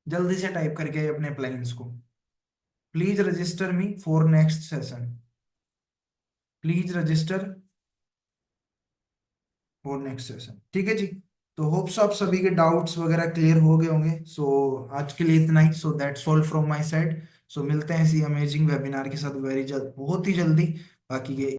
जल्दी से टाइप करके आइए अपने अप्लायंस को। Please register me for next session. Please register for next session. ठीक है जी। तो होप्स आप सभी के डाउट्स वगैरह क्लियर हो गए होंगे। सो आज के लिए इतना ही। So that's all from my side. So मिलते हैं इसी अमेजिंग वेबिनार के साथ वेरी जल्द, बहुत ही जल्दी। बाकी ये